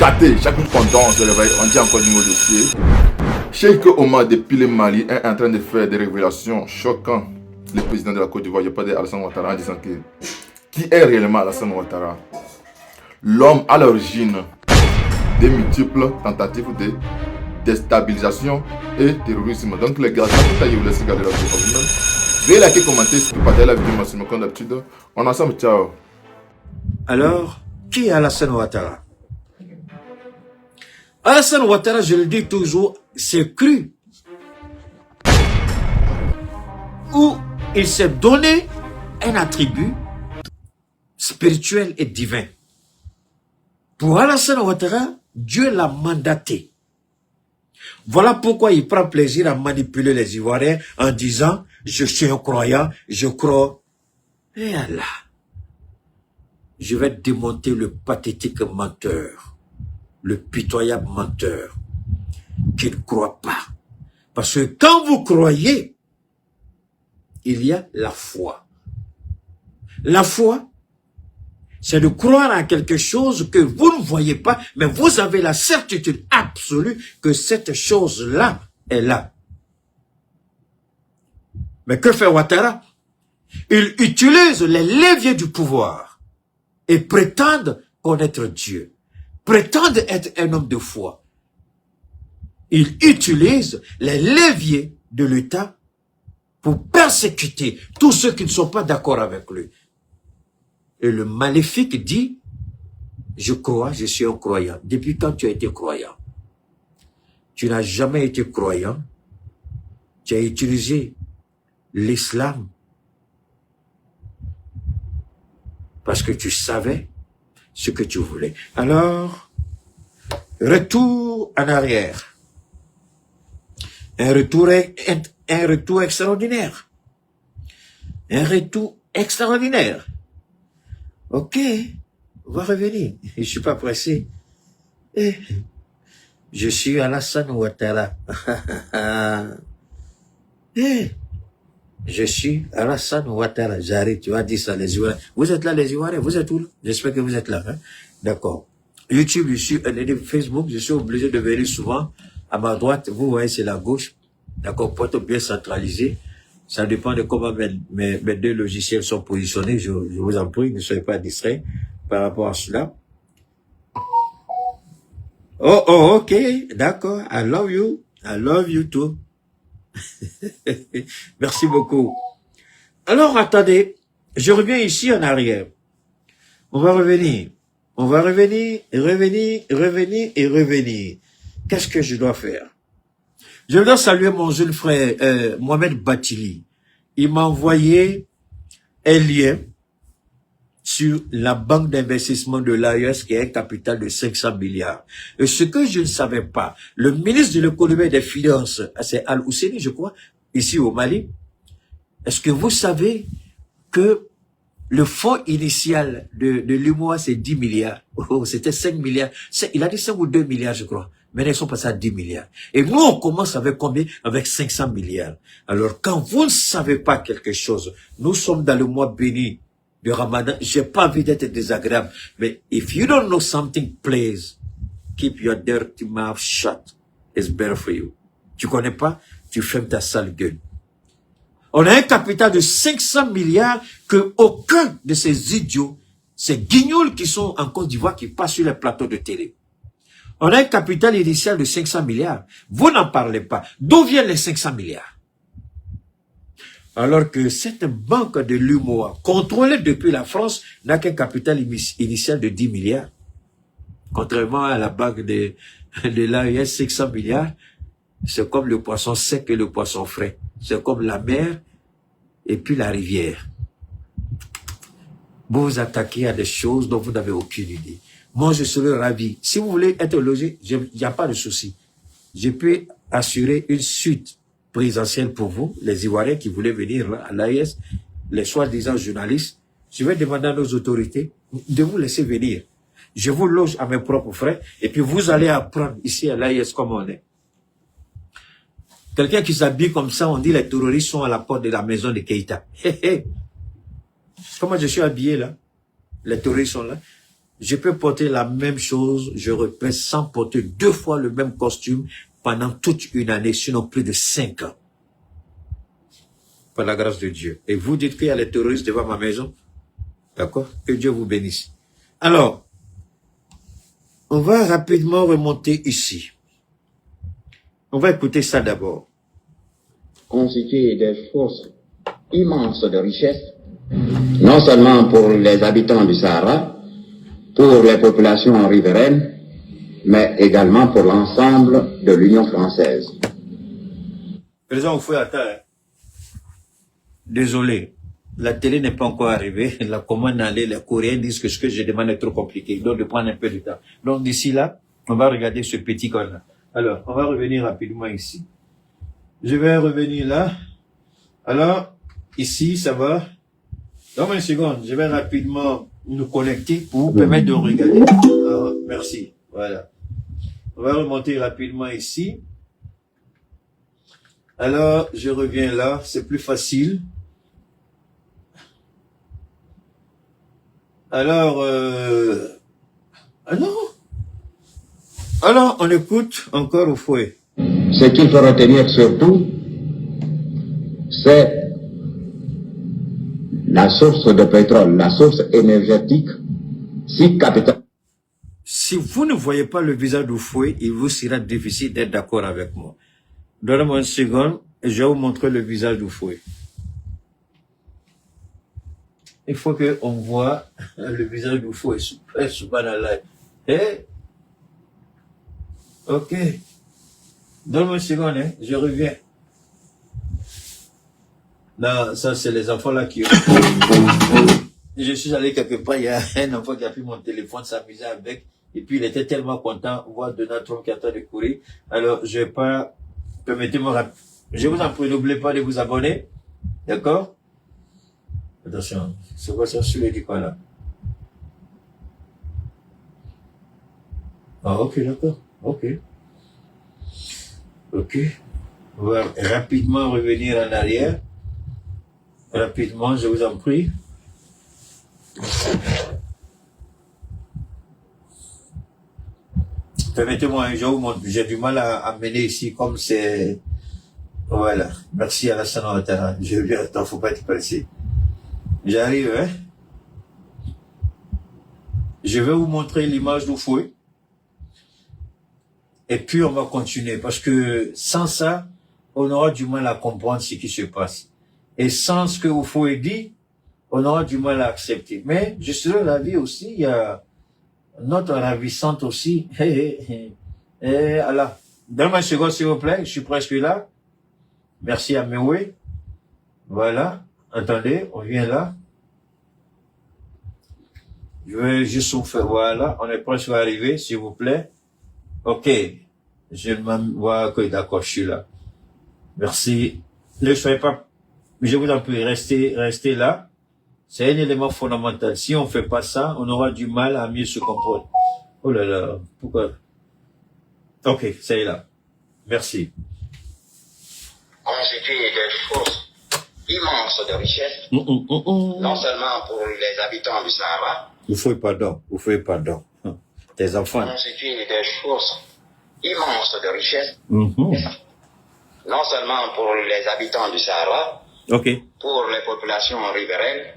gâté. Chaque fois qu'on se réveille, on dit encore du mot dossier. Cheikh Omar depuis le Mali est en train de faire des révélations choquantes. Le président de la Côte d'Ivoire, je parle d'Alassane Ouattara, en disant que qui est réellement Alassane Ouattara? L'homme à l'origine des multiples tentatives de déstabilisation et terrorisme. Donc les gars, quand vous laissez regarder la vidéo vous-même, veuillez liker, commenter, si vous partagez la vidéo maximum comme d'habitude. On est ensemble, ciao. Alors, qui est Alassane Ouattara? Alassane Ouattara, je le dis toujours, c'est cru. Où il s'est donné un attribut spirituel et divin. Pour Alassane Ouattara, Dieu l'a mandaté. Voilà pourquoi il prend plaisir à manipuler les Ivoiriens en disant « Je suis un croyant, je crois. » Et Allah, je vais démonter le pathétique menteur, le pitoyable menteur, qui ne croit pas. Parce que quand vous croyez, il y a la foi. La foi, c'est de croire en quelque chose que vous ne voyez pas, mais vous avez la certitude absolue que cette chose-là est là. Mais que fait Ouattara? Il utilise les leviers du pouvoir et prétendent connaître Dieu, prétendent être un homme de foi. Il utilise les leviers de l'État pour persécuter tous ceux qui ne sont pas d'accord avec lui. Et le maléfique dit, je crois, je suis un croyant. Depuis quand tu as été croyant? Tu n'as jamais été croyant. Tu as utilisé l'islam parce que tu savais ce que tu voulais. Alors, retour en arrière. Un retour extraordinaire. Un retour extraordinaire. Ok, on va revenir. Je suis pas pressé. Je suis Alassane Ouattara. Je suis Alassane Ouattara. J'arrive, tu vas dire ça, les Ivoiriens. Vous êtes là, les Ivoiriens? Vous êtes où là? J'espère que vous êtes là. Hein? D'accord. YouTube, je suis, Facebook, je suis obligé de venir souvent. À ma droite, vous voyez, c'est la gauche. D'accord, pour être bien centralisé. Ça dépend de comment mes deux logiciels sont positionnés. Je vous en prie, ne soyez pas distraits par rapport à cela. Oh, ok, d'accord. I love you. I love you too. Merci beaucoup. Alors, attendez. Je reviens ici en arrière. On va revenir. On va revenir, revenir. Qu'est-ce que je dois faire? Je dois saluer mon jeune frère Mohamed Batili. Il m'a envoyé un lien sur la banque d'investissement de l'AES qui a un capital de 500 milliards. Et ce que je ne savais pas, le ministre de l'économie et des finances, c'est Al-Husseini, je crois, ici au Mali, est-ce que vous savez que le fonds initial de l'UMOA, c'est 10 milliards. Oh, c'était 5 milliards. Il a dit 5 ou 2 milliards, je crois. Maintenant, ils sont passés à 10 milliards. Et nous, on commence avec combien? Avec 500 milliards. Alors, quand vous ne savez pas quelque chose, nous sommes dans le mois béni de Ramadan. J'ai pas envie d'être désagréable. Mais if you don't know something, please, keep your dirty mouth shut. It's better for you. Tu connais pas? Tu fermes ta sale gueule. On a un capital de 500 milliards que aucun de ces idiots, ces guignols qui sont en Côte d'Ivoire, qui passent sur les plateaux de télé. On a un capital initial de 500 milliards. Vous n'en parlez pas. D'où viennent les 500 milliards? Alors que cette banque de l'UMOA, contrôlée depuis la France, n'a qu'un capital initial de 10 milliards. Contrairement à la banque de l'AES, 500 milliards, c'est comme le poisson sec et le poisson frais. C'est comme la mer et puis la rivière. Vous vous attaquez à des choses dont vous n'avez aucune idée. Moi, je serais ravi. Si vous voulez être logé, il n'y a pas de souci. Je peux assurer une suite présidentielle pour vous, les Ivoiriens qui voulaient venir là, à l'AES, les soi-disant journalistes. Je vais demander à nos autorités de vous laisser venir. Je vous loge à mes propres frais et puis vous allez apprendre ici à l'AES comme on est. Quelqu'un qui s'habille comme ça, on dit les terroristes sont à la porte de la maison de Keïta. Comment je suis habillé là? Les terroristes sont là. Je peux porter la même chose, je répète, sans porter 2 fois le même costume pendant toute une année, sinon plus de 5 ans. Par la grâce de Dieu. Et vous dites qu'il y a les terroristes devant ma maison? D'accord? Que Dieu vous bénisse. Alors, on va rapidement remonter ici. On va écouter ça d'abord. Constituer des forces immenses de richesse, non seulement pour les habitants du Sahara, pour les populations riveraines, mais également pour l'ensemble de l'Union française. Président Oufoué, attends. Désolé, la télé n'est pas encore arrivée. La commande allait, les Coréens disent que ce que je demande est trop compliqué, donc de prendre un peu de temps. Donc d'ici là, on va regarder ce petit corps-là. Alors, on va revenir rapidement ici. Je vais revenir là. Alors, ici, ça va. Dans une seconde, je vais rapidement nous connecter pour vous permettre de regarder. Alors, merci. Voilà. On va remonter rapidement ici. Alors, je reviens là. C'est plus facile. Alors, alors, on écoute encore Oufoué. Ce qu'il faut retenir surtout, c'est la source de pétrole, la source énergétique, si capitale. Si vous ne voyez pas le visage d'Oufoué, il vous sera difficile d'être d'accord avec moi. Donnez-moi une seconde et je vais vous montrer le visage d'Oufoué. Il faut qu'on voit le visage d'Oufoué. Subhanallah. Eh? Ok. Donne-moi une seconde, hein. Je reviens. Là, ça, c'est les enfants là qui... Je suis allé quelque part, il y a un enfant qui a pris mon téléphone, s'amuser avec, et puis il était tellement content de voir Donald Trump qui attend de courir. Alors, je vais pas... Permettez-moi... Je vous en prie, n'oubliez pas de vous abonner. D'accord? Attention, c'est quoi ça sur les quoi là? Ah, ok, d'accord. Ok. Ok. On va rapidement revenir en arrière. Rapidement, je vous en prie. Permettez-moi, je vous montre. J'ai du mal à mener ici comme c'est... Voilà. Merci Alassane Ouattara. Je viens, attends, faut pas être pressé. J'arrive, hein. Je vais vous montrer l'image d'Oufoué. Et puis on va continuer. Parce que sans ça, on aura du mal à comprendre ce qui se passe. Et sans ce que Oufoué dit, on aura du mal à accepter. Mais, je serai ravi aussi, il y a notre ravissante aussi. Allah. Donne-moi une seconde, s'il vous plaît. Je suis presque là. Merci à Mewé. Voilà. Attendez, on vient là. Je vais juste vous faire, voilà. On est presque arrivé, s'il vous plaît. Ok. Je vois que d'accord, je suis là. Merci. Ne soyez pas, je vous en prie, restez là. C'est un élément fondamental. Si on fait pas ça, on aura du mal à mieux se comprendre. Oh là là, pourquoi? Ok, ça y est là. Merci. Constituer des forces immenses de richesse, non seulement pour les habitants du Sahara. Vous faites pardon. Tes enfants. Constituer des forces immenses de richesse, non seulement pour les habitants du Sahara, pour les populations riveraines,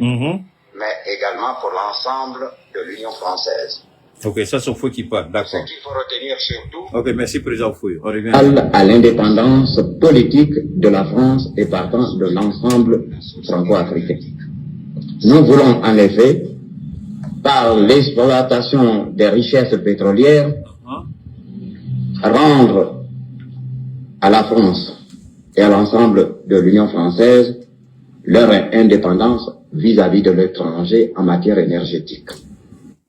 mais également pour l'ensemble de l'Union française. Ok, ça c'est Oufoué qui parle, d'accord. Ce qu'il faut retenir surtout, ok, merci Président Oufoué. On revient. À l'indépendance politique de la France et partant de l'ensemble franco-africain. Nous voulons en effet, par l'exploitation des richesses pétrolières, rendre à la France et à l'ensemble de l'Union française leur indépendance vis-à-vis de l'étranger en matière énergétique.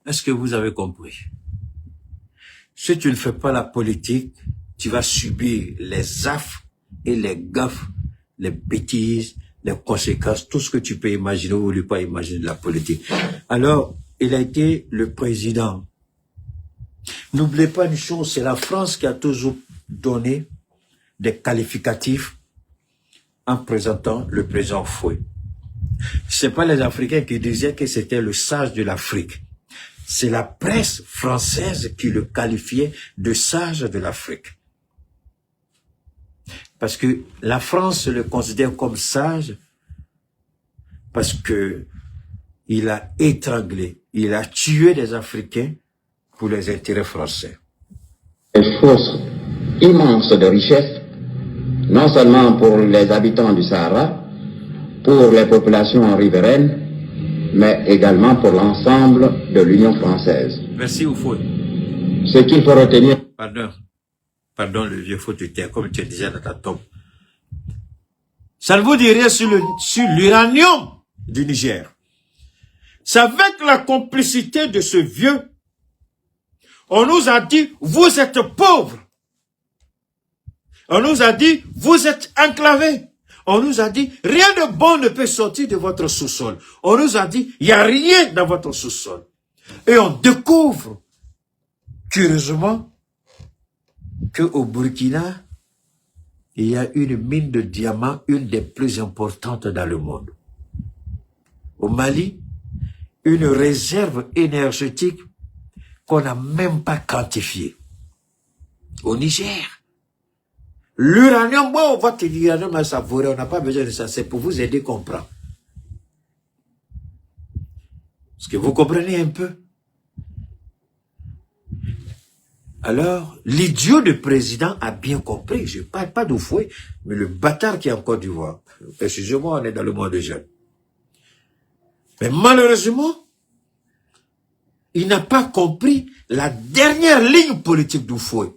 Est-ce que vous avez compris? Si tu ne fais pas la politique, tu vas subir les affres et les gaffes, les bêtises, les conséquences, tout ce que tu peux imaginer ou ne pas imaginer de la politique. Alors, il a été le président. N'oubliez pas une chose, c'est la France qui a toujours donné des qualificatifs en présentant le président Oufoué. C'est pas les Africains qui disaient que c'était le sage de l'Afrique. c'est la presse française qui le qualifiait de sage de l'Afrique. Parce que la France le considère comme sage parce que il a étranglé, il a tué des Africains pour les intérêts français. Une force immense de richesse, non seulement pour les habitants du Sahara, pour les populations riveraines, mais également pour l'ensemble de l'Union française. Merci, Oufoué. Ce qu'il faut retenir... Pardon, le vieux faut te taire, comme tu disais dans ta tombe. Ça ne vous dit rien sur l'uranium du Niger. C'est avec la complicité de ce vieux, on nous a dit, vous êtes pauvres. On nous a dit, vous êtes enclavés. On nous a dit, rien de bon ne peut sortir de votre sous-sol. On nous a dit, il n'y a rien dans votre sous-sol. Et on découvre, curieusement, qu'au Burkina, il y a une mine de diamants, une des plus importantes dans le monde. Au Mali, une réserve énergétique qu'on n'a même pas quantifiée. Au Niger, l'uranium, bon, on va te dire l'uranium à savourer, on n'a pas besoin de ça, c'est pour vous aider à comprendre. Est-ce que vous comprenez un peu? Alors, l'idiot de président a bien compris, je ne parle pas d'Oufoué, mais le bâtard qui est en Côte d'Ivoire. Excusez-moi, on est dans le monde des jeunes. Mais malheureusement, il n'a pas compris la dernière ligne politique d'Oufoué.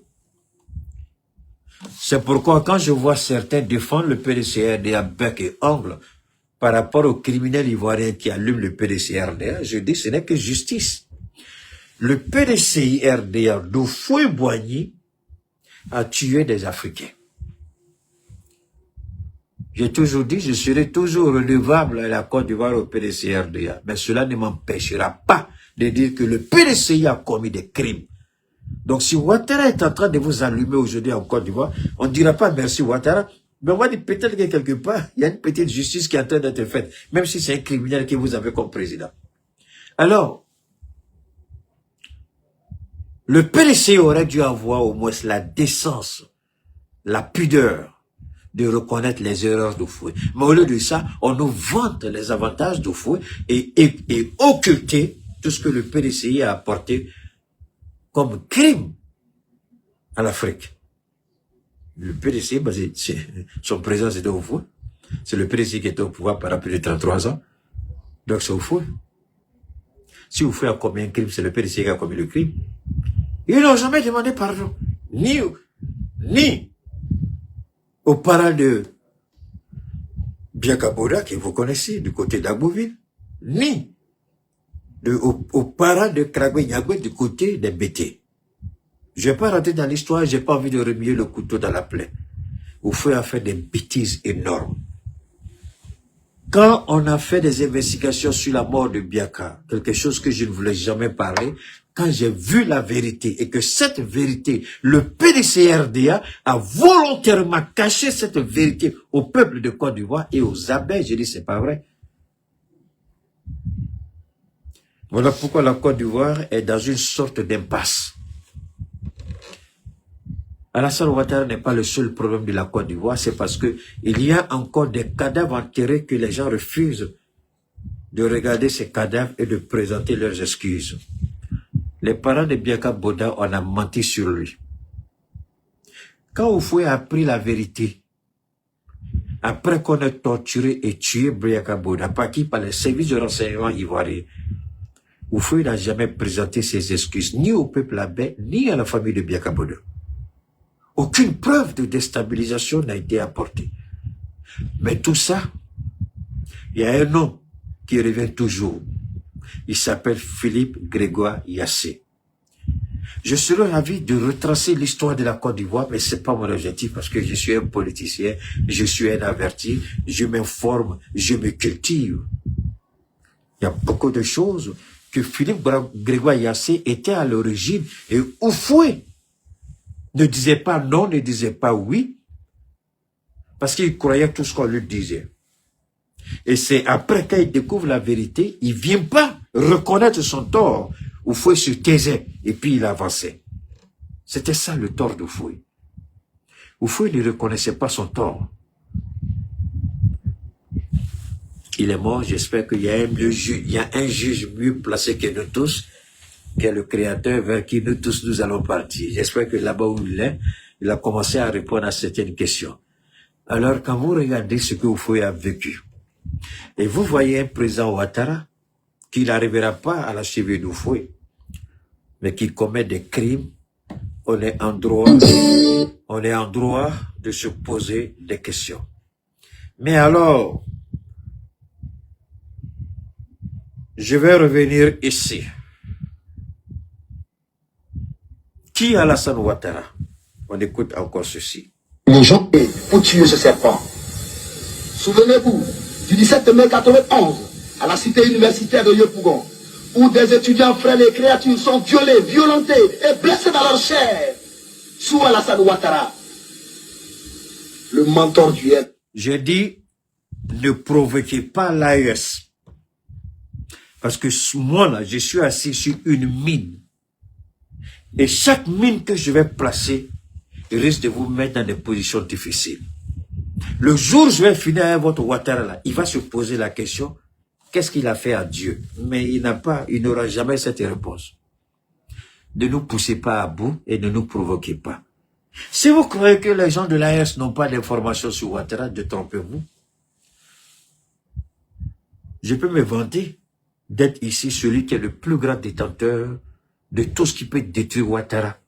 C'est pourquoi quand je vois certains défendre le PDCRDA bec et ongle par rapport aux criminels ivoiriens qui allument le PDCRDA, je dis ce n'est que justice. Le PDCIRDA d'Oufoué-Boigny a tué des Africains. J'ai toujours dit, je serai toujours redevable à la Côte d'Ivoire au PDCIRDA, mais cela ne m'empêchera pas de dire que le PDCI a commis des crimes. Donc si Ouattara est en train de vous allumer aujourd'hui en Côte d'Ivoire, on ne dira pas merci Ouattara, mais on va dire peut-être que quelque part, il y a une petite justice qui est en train d'être faite, même si c'est un criminel que vous avez comme président. Alors, le PDC aurait dû avoir au moins la décence, la pudeur de reconnaître les erreurs d'Oufoué. Mais au lieu de ça, on nous vante les avantages d'Oufoué et occulter tout ce que le PDCI a apporté comme crime à l'Afrique. Le PDCI, son président c'était Oufoué. C'est le PDCI qui était au pouvoir pendant plus de 33 ans. Donc c'est Oufoué. Si Oufoué a commis un crime, c'est le PDCI qui a commis le crime. Ils n'ont jamais demandé pardon, ni aux parents de Biaka Boda, que vous connaissez, du côté d'Agboville, ni aux parents de Kragwe Nyagwe, du côté des Bété. Je ne vais pas rentrer dans l'histoire, je n'ai pas envie de remuer le couteau dans la plaie. Oufoué a fait des bêtises énormes. Quand on a fait des investigations sur la mort de Biaka, quelque chose que je ne voulais jamais parler, quand j'ai vu la vérité et que cette vérité, le PDCRDA a volontairement caché cette vérité au peuple de Côte d'Ivoire et aux abeilles, j'ai dit c'est pas vrai. Voilà pourquoi la Côte d'Ivoire est dans une sorte d'impasse. Alassane Ouattara n'est pas le seul problème de la Côte d'Ivoire, c'est parce que il y a encore des cadavres enterrés que les gens refusent de regarder ces cadavres et de présenter leurs excuses. Les parents de Biaka Boda, on a menti sur lui. Quand Oufoué a appris la vérité, après qu'on ait torturé et tué Biaka Boda, par les services de renseignement ivoiriens, Oufoué n'a jamais présenté ses excuses, ni au peuple abbé, ni à la famille de Biaka Boda. Aucune preuve de déstabilisation n'a été apportée. Mais tout ça, il y a un nom qui revient toujours. Il s'appelle Philippe Grégoire Yassé. Je serais ravi de retracer l'histoire de la Côte d'Ivoire, mais c'est pas mon objectif parce que je suis un politicien, je suis un averti, je m'informe, je me cultive. Il y a beaucoup de choses que Philippe Grégoire Yassé était à l'origine et Oufoué ne disait pas non, ne disait pas oui, parce qu'il croyait tout ce qu'on lui disait. Et c'est après qu'il découvre la vérité, il ne vient pas reconnaître son tort Oufoué se taisait et puis il avançait. C'était ça le tort d'Oufoué. Oufoué ne reconnaissait pas son tort. Il est mort, j'espère qu'il y a un juge mieux placé que nous tous, qui est le Créateur vers qui nous tous nous allons partir. J'espère que là-bas où il est, il a commencé à répondre à certaines questions. Alors, quand vous regardez ce que Oufoué a vécu, et vous voyez un président Ouattara qui n'arrivera pas à la cheville d'Oufoué, mais qui commet des crimes, on est en droit de se poser des questions. Mais alors, je vais revenir ici. Qui est Alassane Ouattara? On écoute encore ceci. Les gens pour tuer ce serpent. Souvenez-vous du 17 mai 91 à la cité universitaire de Yopougon, où des étudiants frères et créatures sont violés, violentés et blessés dans leur chair sous Alassane Ouattara, le mentor du M. J'ai dit, ne provoquez pas l'AES. Parce que moi, là, je suis assis sur une mine. Et chaque mine que je vais placer risque de vous mettre dans des positions difficiles. Le jour où je vais finir avec votre Ouattara, là, il va se poser la question, qu'est-ce qu'il a fait à Dieu? Mais il n'aura jamais cette réponse. Ne nous poussez pas à bout et ne nous provoquez pas. Si vous croyez que les gens de l'AES n'ont pas d'informations sur Ouattara, détrompez-vous. Je peux me vanter d'être ici celui qui est le plus grand détenteur de tout ce qui peut détruire Ouattara.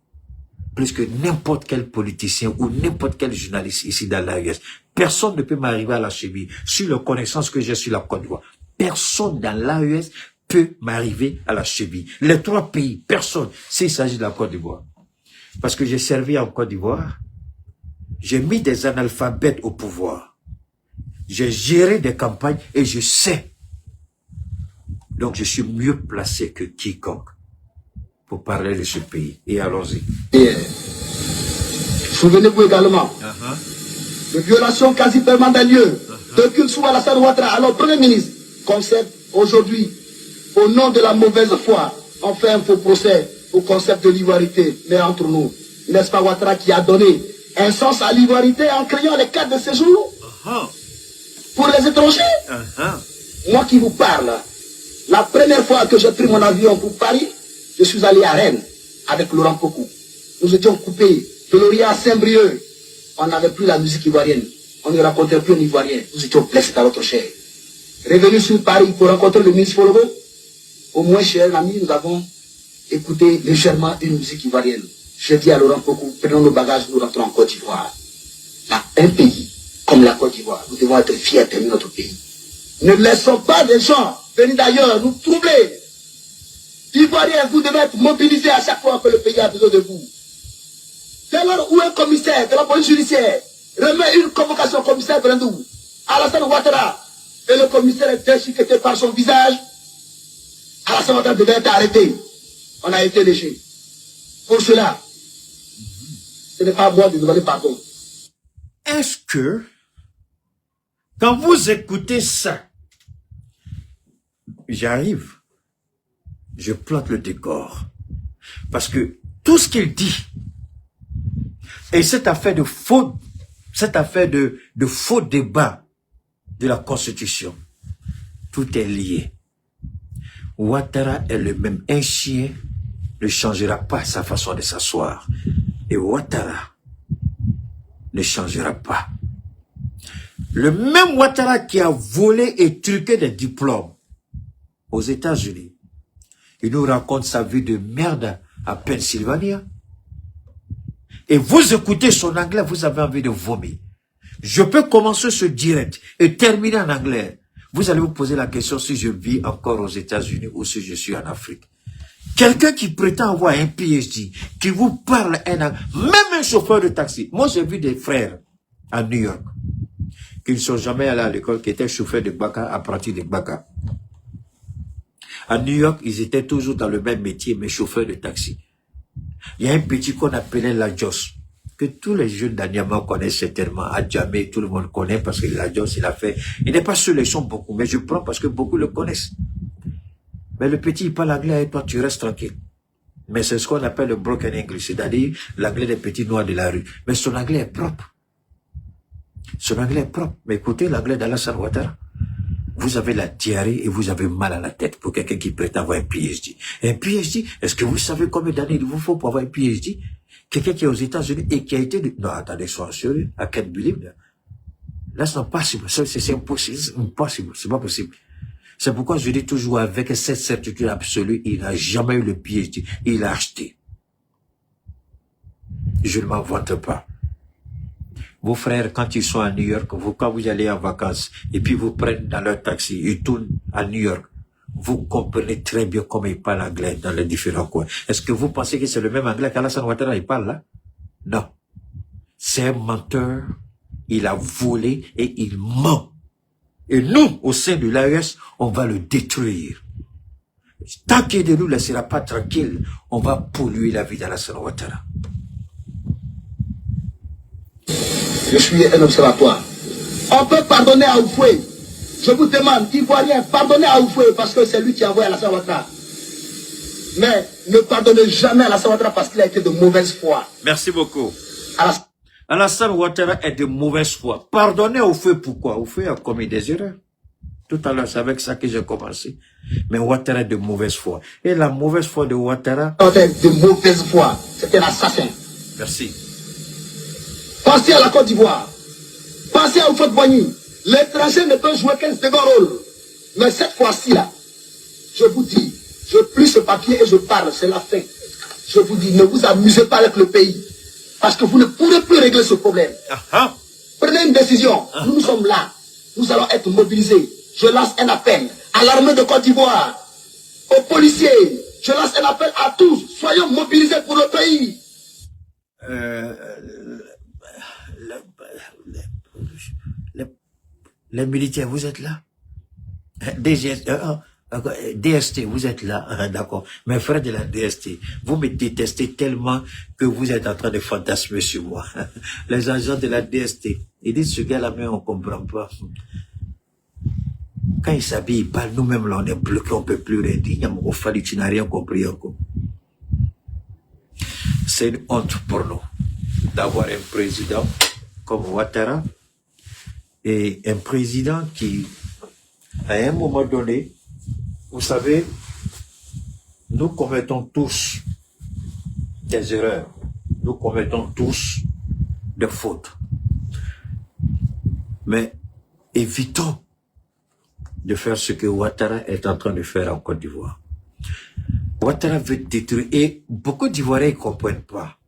Plus que n'importe quel politicien ou n'importe quel journaliste ici dans l'AES. Personne ne peut m'arriver à la cheville sur la connaissance que j'ai sur la Côte d'Ivoire. Personne dans l'AES peut m'arriver à la cheville. Les 3 pays, personne, s'il s'agit de la Côte d'Ivoire. Parce que j'ai servi en Côte d'Ivoire, j'ai mis des analphabètes au pouvoir. J'ai géré des campagnes et je sais. Donc je suis mieux placé que quiconque pour parler de ce pays. Et allons-y. Souvenez-vous également de violations quasi permanentes des lieux de culte sous Alassane Ouattara. Alors, Premier ministre, concept aujourd'hui, au nom de la mauvaise foi, on fait un faux procès au concept de l'ivoirité. Mais entre nous, n'est-ce pas Ouattara qui a donné un sens à l'ivoirité en créant les cartes de séjour pour les étrangers? Moi qui vous parle, la première fois que j'ai pris mon avion pour Paris, je suis allé à Rennes avec Laurent Pocou. Nous étions coupés de Laurier à Saint-Brieuc. On n'avait plus la musique ivoirienne. On ne rencontrait plus un Ivoirien. Nous étions blessés dans notre chair. Revenu sur Paris pour rencontrer le ministre Foloro, au moins, cher ami, nous avons écouté légèrement une musique ivoirienne. Je dis à Laurent Pocou, prenons nos bagages, nous rentrons en Côte d'Ivoire. Un pays comme la Côte d'Ivoire, nous devons être fiers d'aimer notre pays. Ne laissons pas des gens venir d'ailleurs nous troubler. Ivoiriens, vous devez être mobilisés à chaque fois que le pays a besoin de vous. Dès lors où un commissaire de la police judiciaire remet une convocation au commissaire Brandou, Alassane Ouattara, et le commissaire est déchiqueté par son visage, Alassane Ouattara devait être arrêté. On a été léger. Pour cela, ce n'est pas à moi de demander pardon. Est-ce que, quand vous écoutez ça, j'arrive, je plante le décor. Parce que tout ce qu'il dit, et cette affaire de faux débat de la Constitution, tout est lié. Ouattara est le même. Un chien ne changera pas sa façon de s'asseoir. Et Ouattara ne changera pas. Le même Ouattara qui a volé et truqué des diplômes aux États-Unis, il nous raconte sa vie de merde à Pennsylvania. Et vous écoutez son anglais, vous avez envie de vomir. Je peux commencer ce direct et terminer en anglais. Vous allez vous poser la question si je vis encore aux États-Unis ou si je suis en Afrique. Quelqu'un qui prétend avoir un PhD, qui vous parle un anglais, même un chauffeur de taxi. Moi, j'ai vu des frères à New York qui ne sont jamais allés à l'école, qui étaient chauffeurs de Baka, apprentis de Baka. À New York, ils étaient toujours dans le même métier, mais chauffeurs de taxi. Il y a un petit qu'on appelait Lajos, que tous les jeunes d'Anyama connaissent certainement. À Djamé, tout le monde connaît parce que Lajos, il a fait. Il n'est pas sûr, les gens beaucoup, mais je prends parce que beaucoup le connaissent. Mais le petit, il parle anglais et toi, tu restes tranquille. Mais c'est ce qu'on appelle le broken English, c'est-à-dire l'anglais des petits noirs de la rue. Mais son anglais est propre. Son anglais est propre. Mais écoutez l'anglais d'Alassane Ouattara. Vous avez la diarrhée et vous avez mal à la tête pour quelqu'un qui prétend avoir un PhD. Un PhD, est-ce que vous savez combien d'années il vous faut pour avoir un PhD? Quelqu'un qui est aux États-Unis et qui a été... Non, attendez, sois sérieux. I can't believe that. That's not possible. C'est impossible. Impossible. C'est pas possible. C'est pourquoi je dis toujours avec cette certitude absolue, il n'a jamais eu le PhD. Il a acheté. Je ne m'en vante pas. Vos frères, quand ils sont à New York, quand vous allez en vacances, et puis vous prennent dans leur taxi, ils tournent à New York, vous comprenez très bien comment ils parlent anglais dans les différents coins. Est-ce que vous pensez que c'est le même anglais qu'Alassane Ouattara, il parle là? Non. C'est un menteur, il a volé et il ment. Et nous, au sein de l'AES, on va le détruire. Tant qu'il ne nous laissera pas tranquille, on va polluer la vie d'Alassane Ouattara. Je suis un observatoire. On peut pardonner à Oufoué. Je vous demande, Ivoirien, pardonnez à Oufoué parce que c'est lui qui a envoyé Alassane Ouattara. Mais ne pardonnez jamais Alassane Ouattara parce qu'il a été de mauvaise foi. Merci beaucoup. Alassane Ouattara est de mauvaise foi. Pardonnez Oufoué pourquoi? Oufoué a commis des erreurs. Tout à l'heure, c'est avec ça que j'ai commencé. Mais Ouattara est de mauvaise foi. Et la mauvaise foi de Ouattara... De mauvaise foi. C'était l'assassin. Merci. Pensez à la Côte d'Ivoire. Pensez à Houphouët-Boigny. L'étranger ne peut jouer qu'un second rôle. Mais cette fois-ci là, je vous dis, je plie ce papier et je parle, c'est la fin. Je vous dis, ne vous amusez pas avec le pays. Parce que vous ne pourrez plus régler ce problème. Prenez une décision. Nous sommes là. Nous allons être mobilisés. Je lance un appel à l'armée de Côte d'Ivoire, aux policiers. Je lance un appel à tous. Soyons mobilisés pour le pays. Les militaires, vous êtes là? DST, vous êtes là, d'accord. Mes frères de la DST, vous me détestez tellement que vous êtes en train de fantasmer sur moi. Les agents de la DST, ils disent ce gars-là, mais on comprend pas. Quand il s'habille, il parle, nous-mêmes là, on est bloqués, on peut plus rien dire. Au fallu, tu n'as rien compris encore. C'est une honte pour nous d'avoir un président comme Ouattara et un président qui, à un moment donné, vous savez, nous commettons tous des erreurs. Nous commettons tous des fautes. Mais évitons de faire ce que Ouattara est en train de faire en Côte d'Ivoire. Ouattara veut détruire, et beaucoup d'Ivoiriens ne comprennent pas.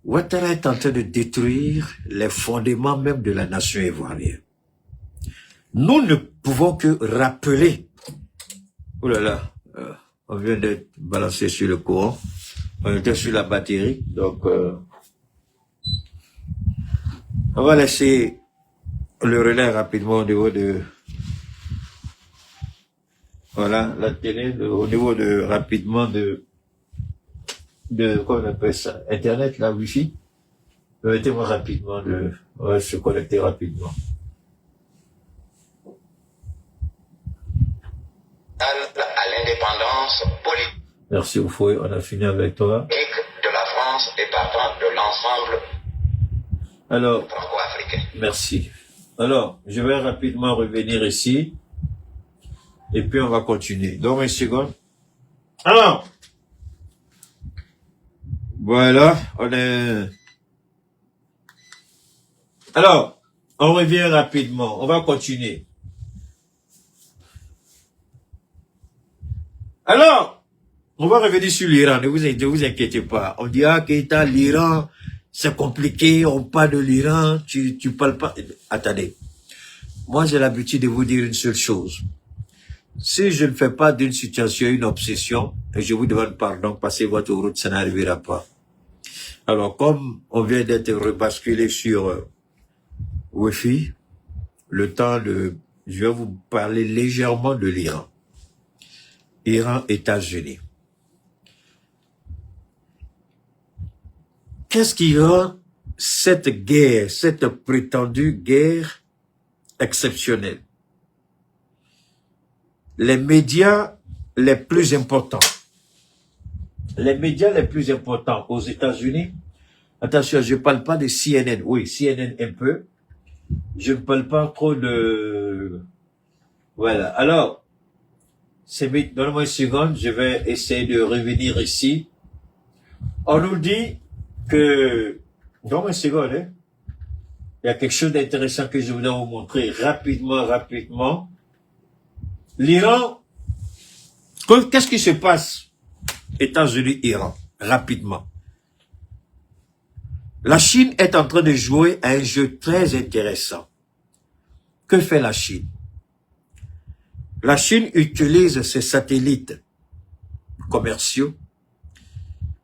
Ouattara est en train de détruire les fondements même de la nation ivoirienne. Nous ne pouvons que rappeler. Oh là là, on vient d'être balancé sur le courant. On était sur la batterie, donc on va laisser le relais rapidement au niveau de... Voilà, la télé, au niveau de, rapidement de, comment on appelle ça, Internet, la Wi-Fi. Permettez-moi rapidement de, on va se connecter rapidement. À l'indépendance politique Merci Oufoué, on a fini avec toi. de la France et partant de l'ensemble Alors, franco-africain. merci. Alors, je vais rapidement revenir ici. Et puis on va continuer. Donc, une seconde. Alors, voilà, on est... Alors, on revient rapidement. On va continuer. Alors, on va revenir sur l'Iran. Ne vous inquiétez pas. On dira que l'Iran, c'est compliqué. On parle de l'Iran. Tu parles pas. Attendez. Moi, j'ai l'habitude de vous dire une seule chose. Si je ne fais pas d'une situation une obsession, et je vous demande pardon, passez votre route, ça n'arrivera pas. Alors, comme on vient d'être rebasculé sur Wi-Fi, le temps de... Je vais vous parler légèrement de l'Iran. Iran, États-Unis. Qu'est-ce qui rend cette guerre, cette prétendue guerre exceptionnelle? les médias les plus importants. Les médias les plus importants aux États-Unis, attention, je ne parle pas de CNN, oui, CNN un peu. Je ne parle pas trop de... Voilà, alors, donne-moi une seconde, je vais essayer de revenir ici. On nous dit que... Donne-moi une seconde, hein. Il y a quelque chose d'intéressant que je voudrais vous montrer rapidement. L'Iran, qu'est-ce qui se passe? États-Unis, Iran, rapidement. La Chine est en train de jouer à un jeu très intéressant. Que fait la Chine? La Chine utilise ses satellites commerciaux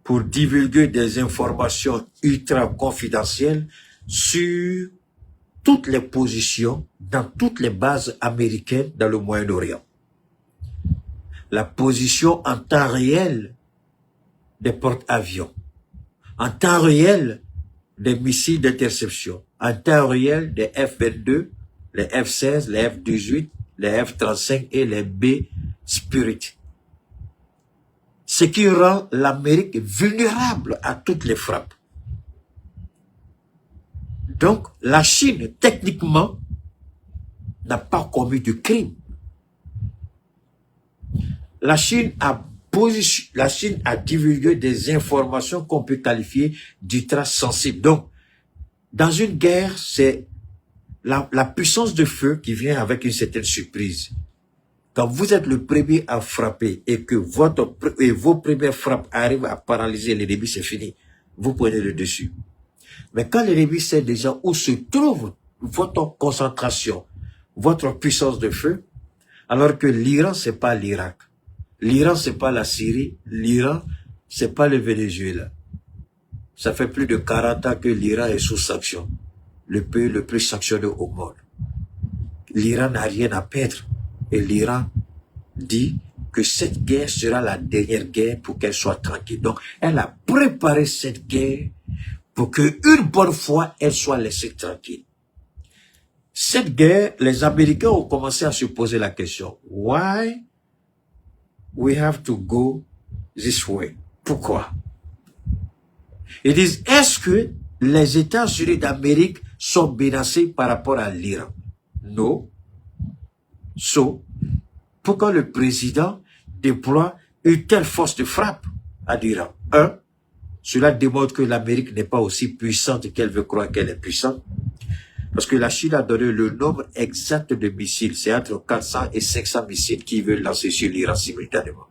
pour divulguer des informations ultra confidentielles sur toutes les positions dans toutes les bases américaines dans le Moyen-Orient. La position en temps réel des porte-avions, en temps réel des missiles d'interception, en temps réel des F-22, les F-16, les F-18, les F-35 et les B-Spirit. Ce qui rend l'Amérique vulnérable à toutes les frappes. Donc, la Chine, techniquement, n'a pas commis de crime. La Chine a divulgué des informations qu'on peut qualifier d'ultra sensibles. Donc, dans une guerre, c'est la puissance de feu qui vient avec une certaine surprise. Quand vous êtes le premier à frapper et que vos premières frappes arrivent à paralyser l'ennemi, c'est fini. Vous prenez le dessus. Mais quand l'ennemi sait déjà où se trouve votre concentration, votre puissance de feu, alors que l'Iran, c'est pas l'Irak. L'Iran, c'est pas la Syrie. L'Iran, c'est pas le Venezuela. Ça fait plus de 40 ans que l'Iran est sous sanction. Le pays le plus sanctionné au monde. L'Iran n'a rien à perdre. Et l'Iran dit que cette guerre sera la dernière guerre pour qu'elle soit tranquille. Donc, elle a préparé cette guerre pour qu'une bonne fois, elle soit laissée tranquille. Cette guerre, les Américains ont commencé à se poser la question. Why we have to go this way? Pourquoi? Ils disent, est-ce que les États-Unis d'Amérique sont menacés par rapport à l'Iran? Non. So, pourquoi le président déploie une telle force de frappe à l'Iran? Cela démontre que l'Amérique n'est pas aussi puissante qu'elle veut croire qu'elle est puissante. Parce que la Chine a donné le nombre exact de missiles. C'est entre 400 et 500 missiles qu'ils veulent lancer sur l'Iran simultanément.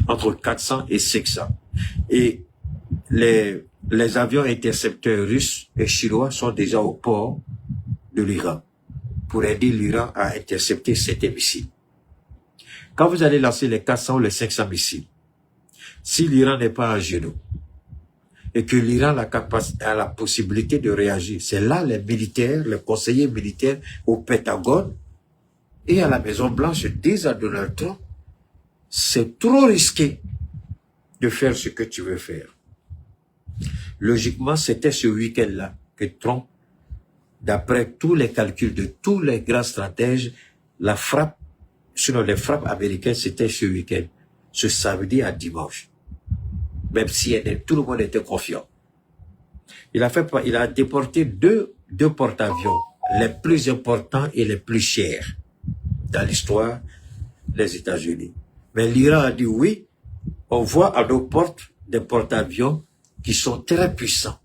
Entre 400 et 500. Et les avions intercepteurs russes et chinois sont déjà au port de l'Iran pour aider l'Iran à intercepter ces missiles. Quand vous allez lancer les 400 ou les 500 missiles, si l'Iran n'est pas à genoux et que l'Iran a la possibilité de réagir, c'est là les militaires, les conseillers militaires au Pentagone et à la Maison-Blanche disent à Donald Trump, c'est trop risqué de faire ce que tu veux faire. Logiquement, c'était ce week-end-là que Trump, d'après tous les calculs de tous les grands stratèges, les frappes américaines, c'était ce week-end, ce samedi à dimanche. Même si tout le monde était confiant. Il a déporté deux porte-avions, les plus importants et les plus chers dans l'histoire des États-Unis. Mais l'Iran a dit oui, on voit à nos portes des porte-avions qui sont très puissants.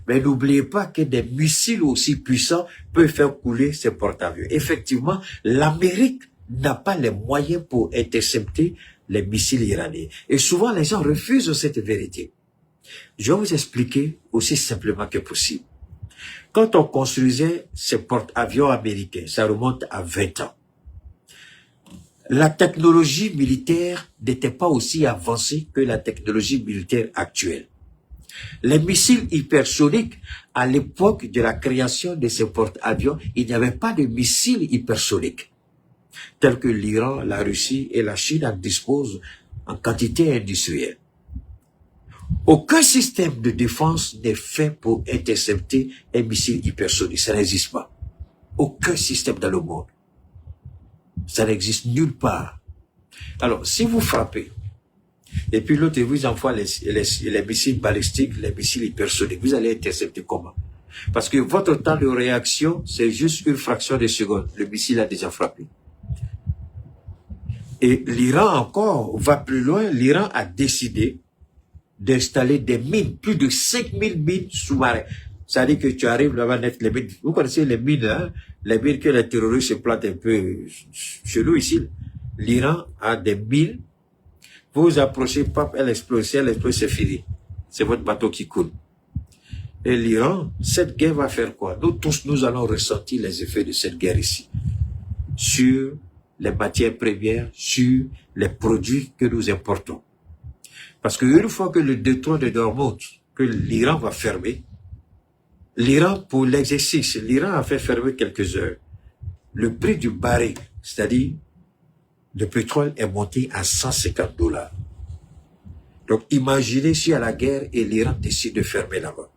Mais n'oubliez pas que des missiles aussi puissants peuvent faire couler ces porte-avions. Effectivement, l'Amérique n'a pas les moyens pour intercepter les missiles iraniens. Et souvent, les gens refusent cette vérité. Je vais vous expliquer aussi simplement que possible. Quand on construisait ces porte-avions américains, ça remonte à 20 ans. La technologie militaire n'était pas aussi avancée que la technologie militaire actuelle. Les missiles hypersoniques, à l'époque de la création de ces porte-avions, il n'y avait pas de missiles hypersoniques, tels que l'Iran, la Russie et la Chine en disposent en quantité industrielle. Aucun système de défense n'est fait pour intercepter un missile hypersonique. Ça n'existe pas. Aucun système dans le monde. Ça n'existe nulle part. Alors, si vous frappez, et puis l'autre vous envoie les missiles balistiques, les missiles hypersoniques, vous allez intercepter comment? Parce que votre temps de réaction, c'est juste une fraction de seconde. Le missile a déjà frappé. Et l'Iran encore va plus loin. L'Iran a décidé d'installer des mines, plus de 5000 mines sous-marins. Ça veut dire que tu arrives là-bas, les mines. Vous connaissez les mines, hein? Les mines que les terroristes se plantent un peu chez nous ici. L'Iran a des mines. Vous approchez, pap, elle explose, c'est fini. C'est votre bateau qui coule. Et l'Iran, cette guerre va faire quoi? Nous tous, nous allons ressentir les effets de cette guerre ici. Sur les matières premières, sur les produits que nous importons. Parce qu'une fois que le détroit de Dormont, que l'Iran va fermer, l'Iran, pour l'exercice, l'Iran a fait fermer quelques heures. Le prix du baril, c'est-à-dire le pétrole, est monté à $150. Donc imaginez si à la guerre et l'Iran décide de fermer là-bas.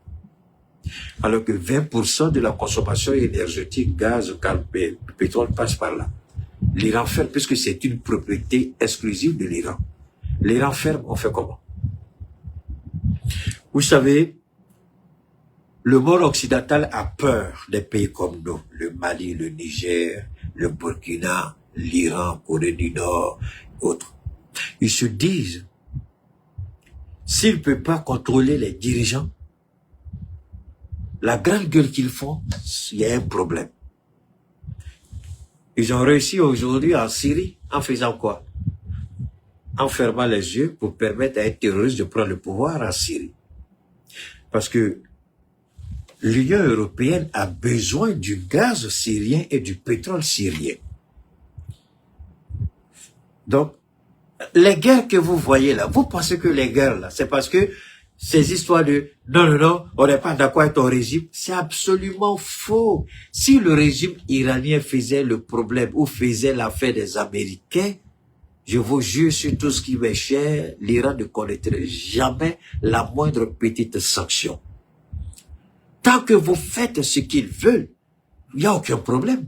Alors que 20% de la consommation énergétique, gaz, pétrole passe par là. L'Iran ferme, puisque c'est une propriété exclusive de l'Iran. L'Iran ferme, on fait comment? Vous savez, le monde occidental a peur des pays comme nous, le Mali, le Niger, le Burkina, l'Iran, Corée du Nord, autres. Ils se disent, s'ils ne peuvent pas contrôler les dirigeants, la grande gueule qu'ils font, il y a un problème. Ils ont réussi aujourd'hui en Syrie en faisant quoi? En fermant les yeux pour permettre à un terroriste de prendre le pouvoir en Syrie. Parce que l'Union européenne a besoin du gaz syrien et du pétrole syrien. Donc, les guerres que vous voyez là, vous pensez que les guerres là, c'est parce que ces histoires de non, on n'est pas d'accord avec ton régime, c'est absolument faux. Si le régime iranien faisait le problème ou faisait l'affaire des Américains, je vous jure sur tout ce qui m'est cher, l'Iran ne connaîtrait jamais la moindre petite sanction. Tant que vous faites ce qu'ils veulent, il n'y a aucun problème.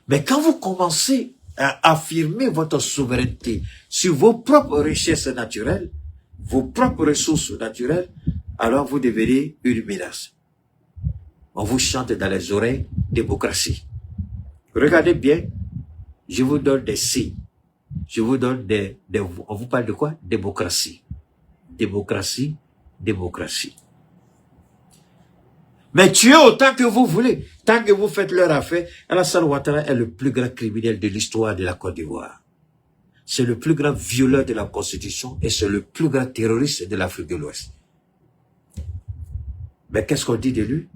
Mais quand vous commencez à affirmer votre souveraineté sur vos propres richesses naturelles, vos propres ressources naturelles, alors vous devenez une menace. On vous chante dans les oreilles démocratie. Regardez bien, je vous donne des signes. Je vous donne on vous parle de quoi? Démocratie. Démocratie, démocratie. Mais tuez autant que vous voulez. Tant que vous faites leur affaire, Alassane Ouattara est le plus grand criminel de l'histoire de la Côte d'Ivoire. C'est le plus grand violeur de la Constitution et c'est le plus grand terroriste de l'Afrique de l'Ouest. Mais qu'est-ce qu'on dit de lui?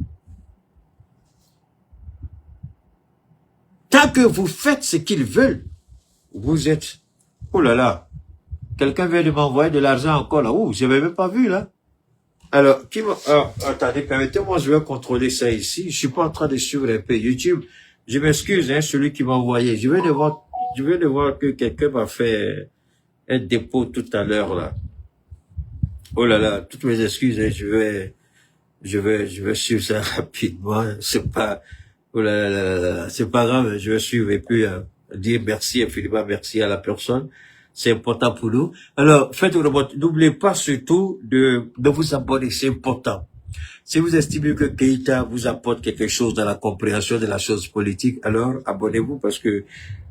Tant que vous faites ce qu'ils veulent, vous êtes... Oh là là, quelqu'un vient de m'envoyer de l'argent encore là. Oh, je n'avais même pas vu là. Alors, attendez, permettez-moi, je vais contrôler ça ici. Je suis pas en train de suivre un peu YouTube. Je m'excuse, hein, celui qui m'a envoyé. Je viens de voir que quelqu'un m'a fait un dépôt tout à l'heure là. Oh là là, toutes mes excuses, hein, je vais suivre ça rapidement. C'est pas, oh là là, c'est pas grave, je vais suivre et puis dire merci infiniment, merci à la personne. C'est important pour nous. Alors, faites une remontée. N'oubliez pas surtout de vous abonner, c'est important. Si vous estimez que Keïta vous apporte quelque chose dans la compréhension de la chose politique, alors abonnez-vous parce que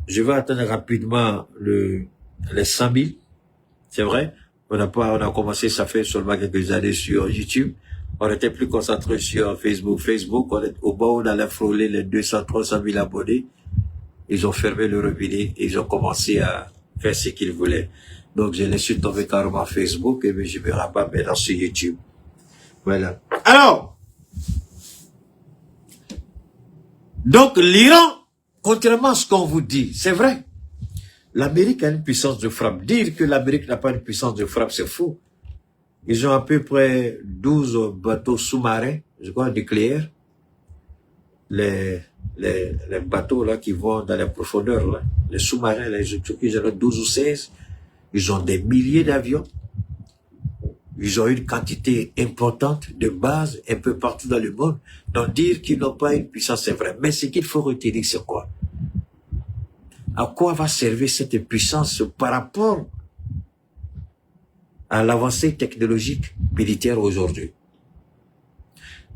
je vais atteindre rapidement les 100 000. C'est vrai. On a commencé, ça fait seulement quelques années sur YouTube. On était plus concentré sur Facebook. Au bas, on allait frôler les 200, 300 000 abonnés. Ils ont fermé le robinet et ils ont commencé à faire ce qu'ils voulaient. Donc, je laissé tomber carrément Facebook et je me rabats maintenant sur YouTube. Voilà. Alors, donc l'Iran, contrairement à ce qu'on vous dit, c'est vrai. L'Amérique a une puissance de frappe. Dire que l'Amérique n'a pas une puissance de frappe, c'est faux. Ils ont à peu près 12 bateaux sous-marins, je crois, nucléaires. Les bateaux là qui vont dans les profondeurs, là, les sous-marins, là, ils ont 12 ou 16. Ils ont des milliers d'avions. Ils ont une quantité importante de bases un peu partout dans le monde. Donc dire qu'ils n'ont pas une puissance, c'est vrai. Mais ce qu'il faut retenir, c'est quoi? À quoi va servir cette puissance par rapport à l'avancée technologique militaire aujourd'hui?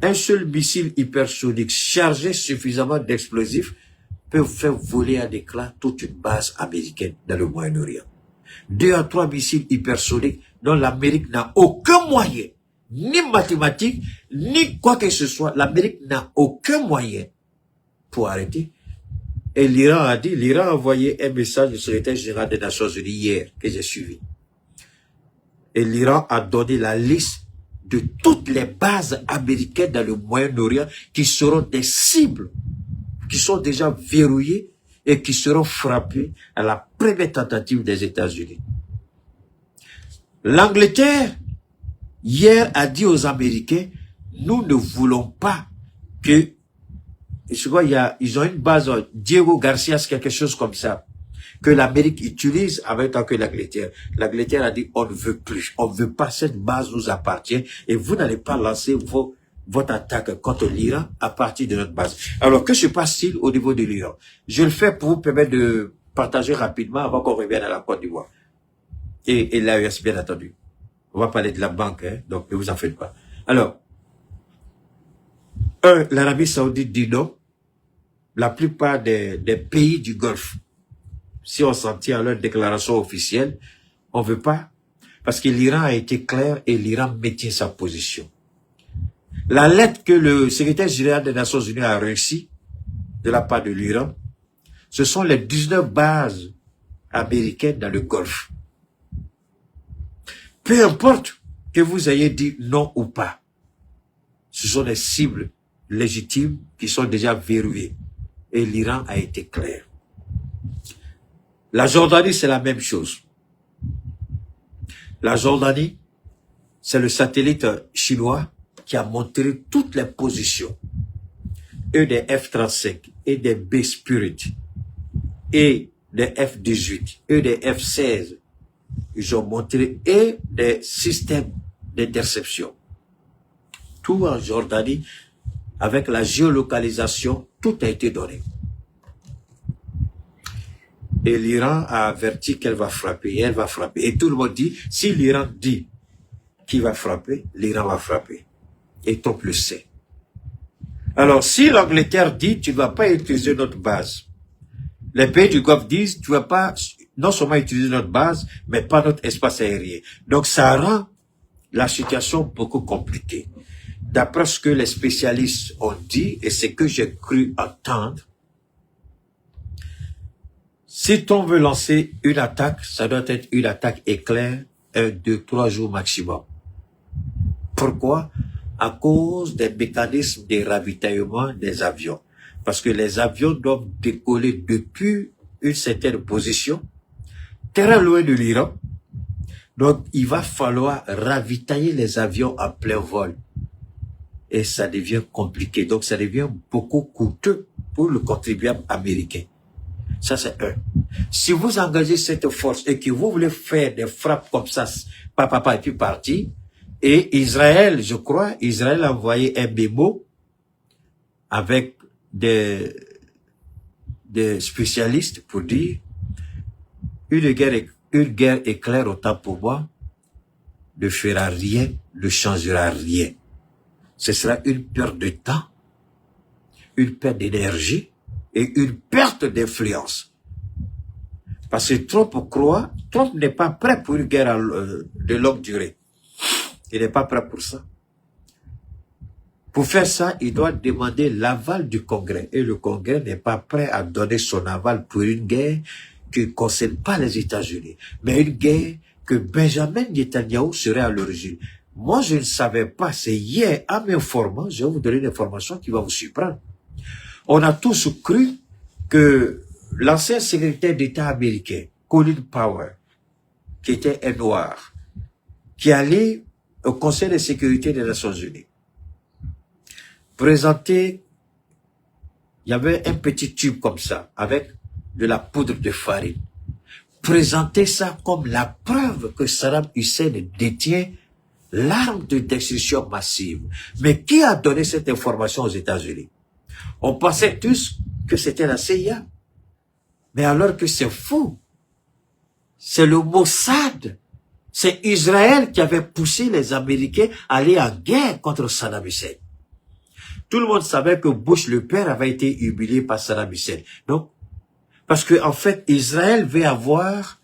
Un seul missile hypersonique chargé suffisamment d'explosifs peut faire voler à l'éclat toute une base américaine dans le Moyen-Orient. 2 à 3 missiles hypersoniques dont l'Amérique n'a aucun moyen, ni mathématique, ni quoi que ce soit. L'Amérique n'a aucun moyen pour arrêter. Et l'Iran a envoyé un message du secrétaire général des Nations Unies hier, que j'ai suivi. Et l'Iran a donné la liste de toutes les bases américaines dans le Moyen-Orient qui seront des cibles, qui sont déjà verrouillées et qui seront frappées à la première tentative des États-Unis. L'Angleterre, hier, a dit aux Américains, nous ne voulons pas que, je crois, ils ont une base, Diego Garcia, quelque chose comme ça, que l'Amérique utilise en même temps que l'Angleterre. L'Angleterre a dit, on ne veut plus, on ne veut pas, cette base nous appartient et vous n'allez pas lancer votre attaque contre l'Iran à partir de notre base. Alors, que se passe-t-il au niveau de l'Iran? Je le fais pour vous permettre de partager rapidement avant qu'on revienne à la Côte d'Ivoire. Et l'AES, bien entendu. On va parler de la banque, hein, donc ne vous en faites pas. Alors, l'Arabie Saoudite dit non. La plupart des pays du Golfe, si on s'en tient à leur déclaration officielle, on veut pas, parce que l'Iran a été clair et l'Iran maintient sa position. La lettre que le secrétaire général des Nations Unies a reçue de la part de l'Iran, ce sont les 19 bases américaines dans le Golfe. Peu importe que vous ayez dit non ou pas, ce sont des cibles légitimes qui sont déjà verrouillées. Et l'Iran a été clair. La Jordanie, c'est la même chose. La Jordanie, c'est le satellite chinois qui a montré toutes les positions. Et des F-35, et des B-Spirit, et des F-18, et des F-16. Ils ont montré, et des systèmes d'interception. Tout en Jordanie, avec la géolocalisation, tout a été donné. Et l'Iran a averti qu'elle va frapper, et elle va frapper. Et tout le monde dit, si l'Iran dit qu'il va frapper, l'Iran va frapper. Et Trump le sait. Alors, si l'Angleterre dit, tu ne vas pas utiliser notre base, les pays du Golfe disent, tu ne vas pas non seulement utiliser notre base, mais pas notre espace aérien. Donc, ça rend la situation beaucoup compliquée. D'après ce que les spécialistes ont dit, et ce que j'ai cru entendre, si on veut lancer une attaque, ça doit être une attaque éclair, 1, 2, 3 jours maximum. Pourquoi? À cause des mécanismes de ravitaillement des avions. Parce que les avions doivent décoller depuis une certaine position, très loin de l'Iran. Donc, il va falloir ravitailler les avions en plein vol. Et ça devient compliqué. Donc, ça devient beaucoup coûteux pour le contribuable américain. Ça, c'est un. Si vous engagez cette force et que vous voulez faire des frappes comme ça, et puis partir, et Israël, je crois, Israël a envoyé un mémo avec des spécialistes pour dire une guerre éclair autant pour moi ne fera rien, ne changera rien. Ce sera une perte de temps, une perte d'énergie et une perte d'influence. Parce que Trump n'est pas prêt pour une guerre de longue durée. Il n'est pas prêt pour ça. Pour faire ça, il doit demander l'aval du Congrès. Et le Congrès n'est pas prêt à donner son aval pour une guerre qui ne concerne pas les États-Unis, mais une guerre que Benjamin Netanyahu serait à l'origine. Moi, je ne savais pas. C'est hier, en m'informant, je vais vous donner une information qui va vous surprendre. On a tous cru que l'ancien secrétaire d'État américain, Colin Powell, qui était un noir, qui allait au Conseil de sécurité des Nations Unies, présenter, il y avait un petit tube comme ça, avec de la poudre de farine. Présenter ça comme la preuve que Saddam Hussein détient l'arme de destruction massive. Mais qui a donné cette information aux États-Unis? On pensait tous que c'était la CIA. Mais alors que c'est faux. C'est le Mossad. C'est Israël qui avait poussé les Américains à aller en guerre contre Saddam Hussein. Tout le monde savait que Bush le père avait été humilié par Saddam Hussein. Donc, parce que en fait, Israël veut avoir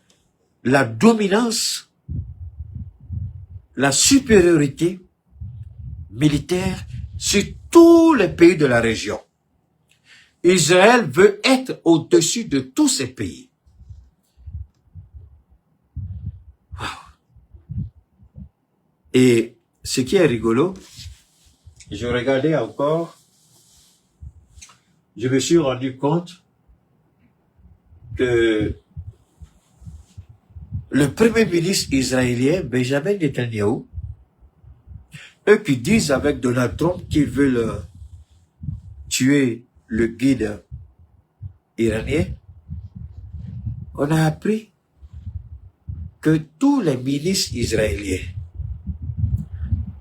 la dominance, la supériorité militaire sur tous les pays de la région. Israël veut être au-dessus de tous ces pays. Wow. Et ce qui est rigolo, je regardais encore, je me suis rendu compte que le premier ministre israélien, Benjamin Netanyahu, eux qui disent avec Donald Trump qu'ils veulent tuer le guide iranien, on a appris que tous les ministres israéliens,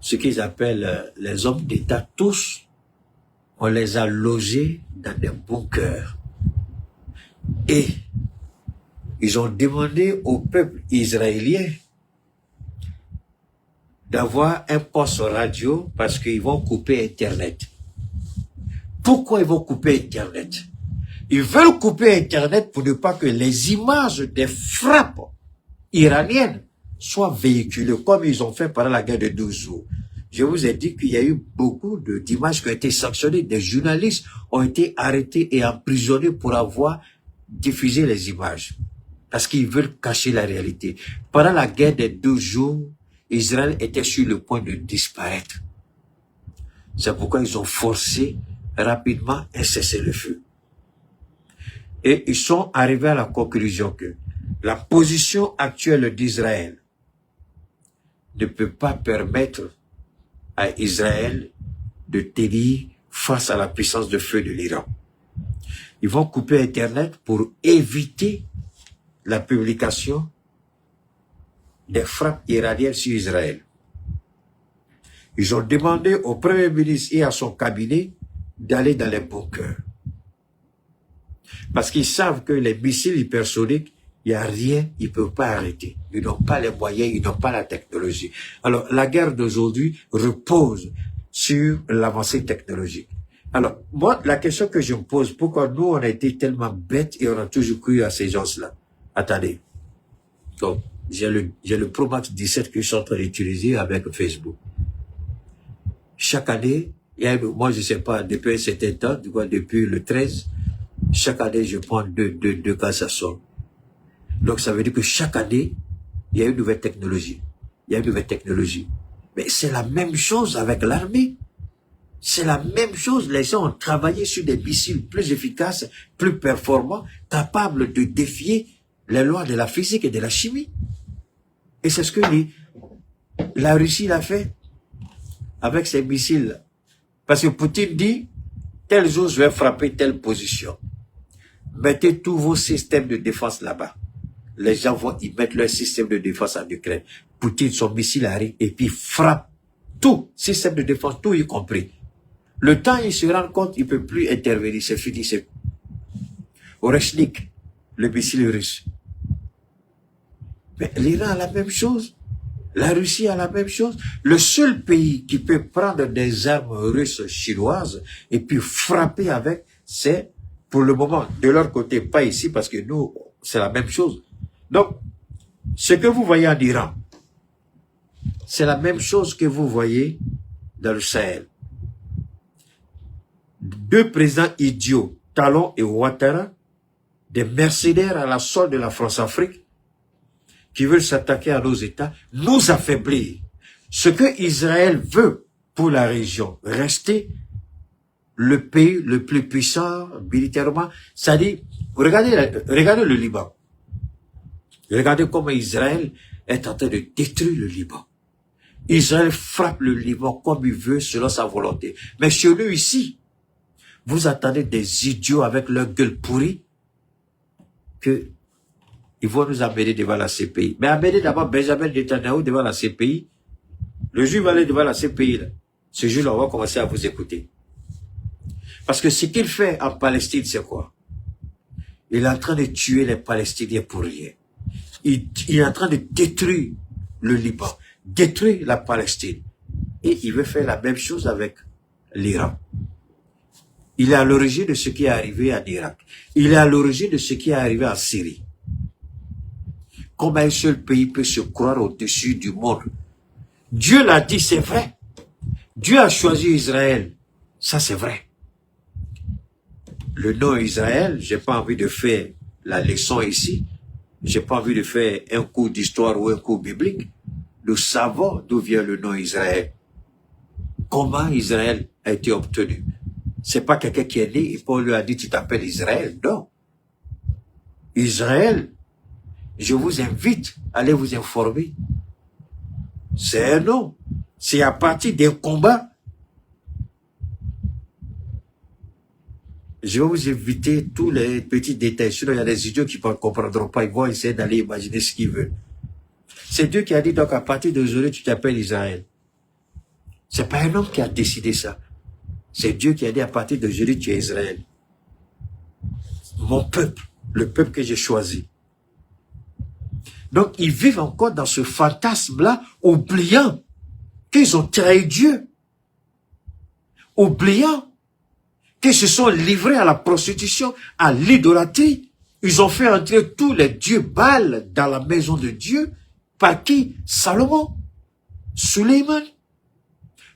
ce qu'ils appellent les hommes d'État, tous, on les a logés dans des bunkers. Et ils ont demandé au peuple israélien d'avoir un poste radio parce qu'ils vont couper Internet. Pourquoi ils vont couper Internet? Ils veulent couper Internet pour ne pas que les images des frappes iraniennes soient véhiculées comme ils ont fait pendant la guerre de 12 jours. Je vous ai dit qu'il y a eu beaucoup d'images qui ont été sanctionnées. Des journalistes ont été arrêtés et emprisonnés pour avoir diffusé les images. Parce qu'ils veulent cacher la réalité. Pendant la guerre des 12 jours, Israël était sur le point de disparaître. C'est pourquoi ils ont forcé rapidement un cessez-le-feu. Et ils sont arrivés à la conclusion que la position actuelle d'Israël ne peut pas permettre à Israël de tenir face à la puissance de feu de l'Iran. Ils vont couper Internet pour éviter la publication des frappes iraniennes sur Israël. Ils ont demandé au Premier ministre et à son cabinet d'aller dans les bunkers. Parce qu'ils savent que les missiles hypersoniques, il n'y a rien, ils ne peuvent pas arrêter. Ils n'ont pas les moyens, ils n'ont pas la technologie. Alors, la guerre d'aujourd'hui repose sur l'avancée technologique. Alors, moi, la question que je me pose, pourquoi nous, on a été tellement bêtes et on a toujours cru à ces gens-là? Attendez. Donc, j'ai le Pro Max 17 que je suis en train d'utiliser avec Facebook. Chaque année, il y a, moi, je sais pas, depuis un certain temps, depuis le 13, chaque année, je prends deux cassations. Donc, ça veut dire que chaque année, il y a une nouvelle technologie. Il y a une nouvelle technologie. Mais c'est la même chose avec l'armée. C'est la même chose. Les gens ont travaillé sur des missiles plus efficaces, plus performants, capables de défier les lois de la physique et de la chimie. Et c'est ce que la Russie l'a fait avec ses missiles. Parce que Poutine dit, tel jour je vais frapper telle position. Mettez tous vos systèmes de défense là-bas. Les gens vont y mettre leur système de défense en Ukraine. Poutine, son missile arrive et puis frappe tout, système de défense, tout y compris. Le temps, il se rend compte, il ne peut plus intervenir, c'est fini. C'est Oreshnik, le missile russe. Mais l'Iran a la même chose. La Russie a la même chose. Le seul pays qui peut prendre des armes russes chinoises et puis frapper avec, c'est, pour le moment, de leur côté, pas ici, parce que nous, c'est la même chose. Donc, ce que vous voyez en Iran, c'est la même chose que vous voyez dans le Sahel. Deux présidents idiots, Talon et Ouattara, des mercenaires à la solde de la France-Afrique, qui veulent s'attaquer à nos États, nous affaiblir. Ce que Israël veut pour la région, rester le pays le plus puissant militairement, c'est-à-dire, regardez le Liban. Regardez comment Israël est en train de détruire le Liban. Israël frappe le Liban comme il veut, selon sa volonté. Mais chez nous ici, vous attendez des idiots avec leur gueule pourrie que ils vont nous amener devant la CPI. Mais amener d'abord Benjamin Netanyahu devant la CPI. Le jour où il va aller devant la CPI, là, ce jour-là, on va commencer à vous écouter. Parce que ce qu'il fait en Palestine, c'est quoi? Il est en train de tuer les Palestiniens pour rien. Il est en train de détruire le Liban, détruire la Palestine. Et il veut faire la même chose avec l'Iran. Il est à l'origine de ce qui est arrivé en Irak. Il est à l'origine de ce qui est arrivé en Syrie. Comment un seul pays peut se croire au-dessus du monde? Dieu l'a dit, c'est vrai. Dieu a choisi Israël. Ça, c'est vrai. Le nom Israël, j'ai pas envie de faire la leçon ici. J'ai pas envie de faire un cours d'histoire ou un cours biblique. Nous savons d'où vient le nom Israël. Comment Israël a été obtenu. C'est pas quelqu'un qui est né et Paul lui a dit tu t'appelles Israël. Non. Israël, je vous invite à aller vous informer. C'est un nom. C'est à partir d'un combat. Je vais vous éviter tous les petits détails. Sinon, il y a des idiots qui ne comprendront pas. Ils vont essayer d'aller imaginer ce qu'ils veulent. C'est Dieu qui a dit, donc à partir d'aujourd'hui, tu t'appelles Israël. C'est pas un homme qui a décidé ça. C'est Dieu qui a dit, à partir d'aujourd'hui, tu es Israël. Mon peuple, le peuple que j'ai choisi. Donc, ils vivent encore dans ce fantasme-là, oubliant qu'ils ont trahi Dieu. Oubliant qu'ils se sont livrés à la prostitution, à l'idolâtrie. Ils ont fait entrer tous les dieux Baal dans la maison de Dieu. Par qui? Salomon, Suleiman,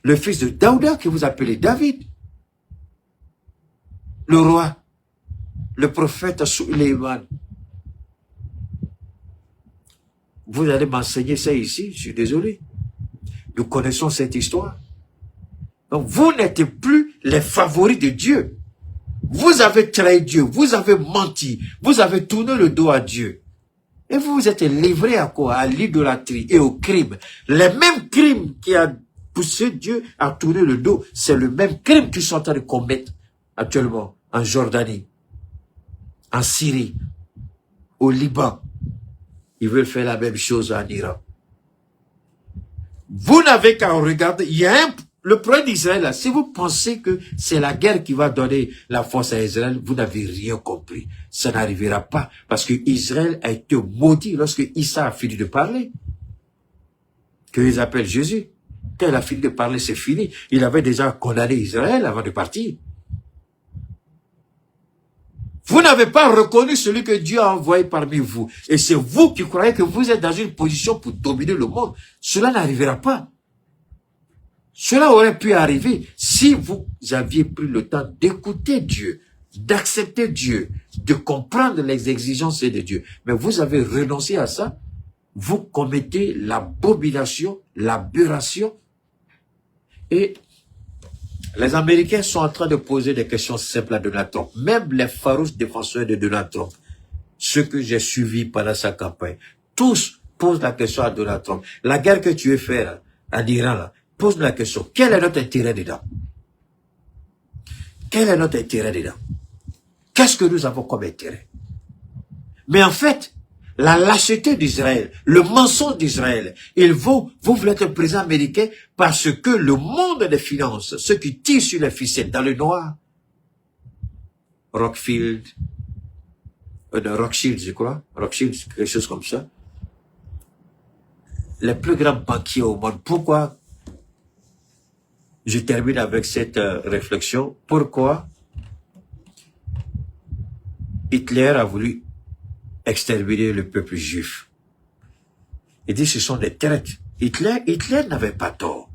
le fils de Daouda que vous appelez David, le roi, le prophète Suleiman. Vous allez m'enseigner ça ici, je suis désolé. Nous connaissons cette histoire. Donc vous n'êtes plus les favoris de Dieu. Vous avez trahi Dieu, vous avez menti, vous avez tourné le dos à Dieu. Et vous vous êtes livrés à quoi? À l'idolâtrie et au crime. Les mêmes crimes qui a poussé Dieu à tourner le dos, c'est le même crime qu'ils sont en train de commettre actuellement en Jordanie, en Syrie, au Liban. Ils veulent faire la même chose en Iran. Vous n'avez qu'à regarder, il y a le problème d'Israël là, si vous pensez que c'est la guerre qui va donner la force à Israël, vous n'avez rien compris. Ça n'arrivera pas, parce que Israël a été maudit lorsque Issa a fini de parler. Qu'ils appellent Jésus. Quand il a fini de parler, c'est fini. Il avait déjà condamné Israël avant de partir. Vous n'avez pas reconnu celui que Dieu a envoyé parmi vous. Et c'est vous qui croyez que vous êtes dans une position pour dominer le monde. Cela n'arrivera pas. Cela aurait pu arriver si vous aviez pris le temps d'écouter Dieu, d'accepter Dieu, de comprendre les exigences de Dieu. Mais vous avez renoncé à ça. Vous commettez l'abomination, l'aberration. Et les Américains sont en train de poser des questions simples à Donald Trump. Même les farouches défenseurs de Donald Trump, ceux que j'ai suivis pendant sa campagne, tous posent la question à Donald Trump. La guerre que tu veux faire en Iran, là, pose la question, quel est notre intérêt dedans? Quel est notre intérêt dedans? Qu'est-ce que nous avons comme intérêt? Mais en fait, la lâcheté d'Israël, le mensonge d'Israël, vous voulez être président américain parce que le monde des finances, ceux qui tirent sur les ficelles dans le noir, Rothschild, je crois, Rothschild, quelque chose comme ça, les plus grands banquiers au monde. Pourquoi? Je termine avec cette réflexion. Pourquoi Hitler a voulu exterminer le peuple juif? Il dit ce sont des traîtres. Hitler n'avait pas tort.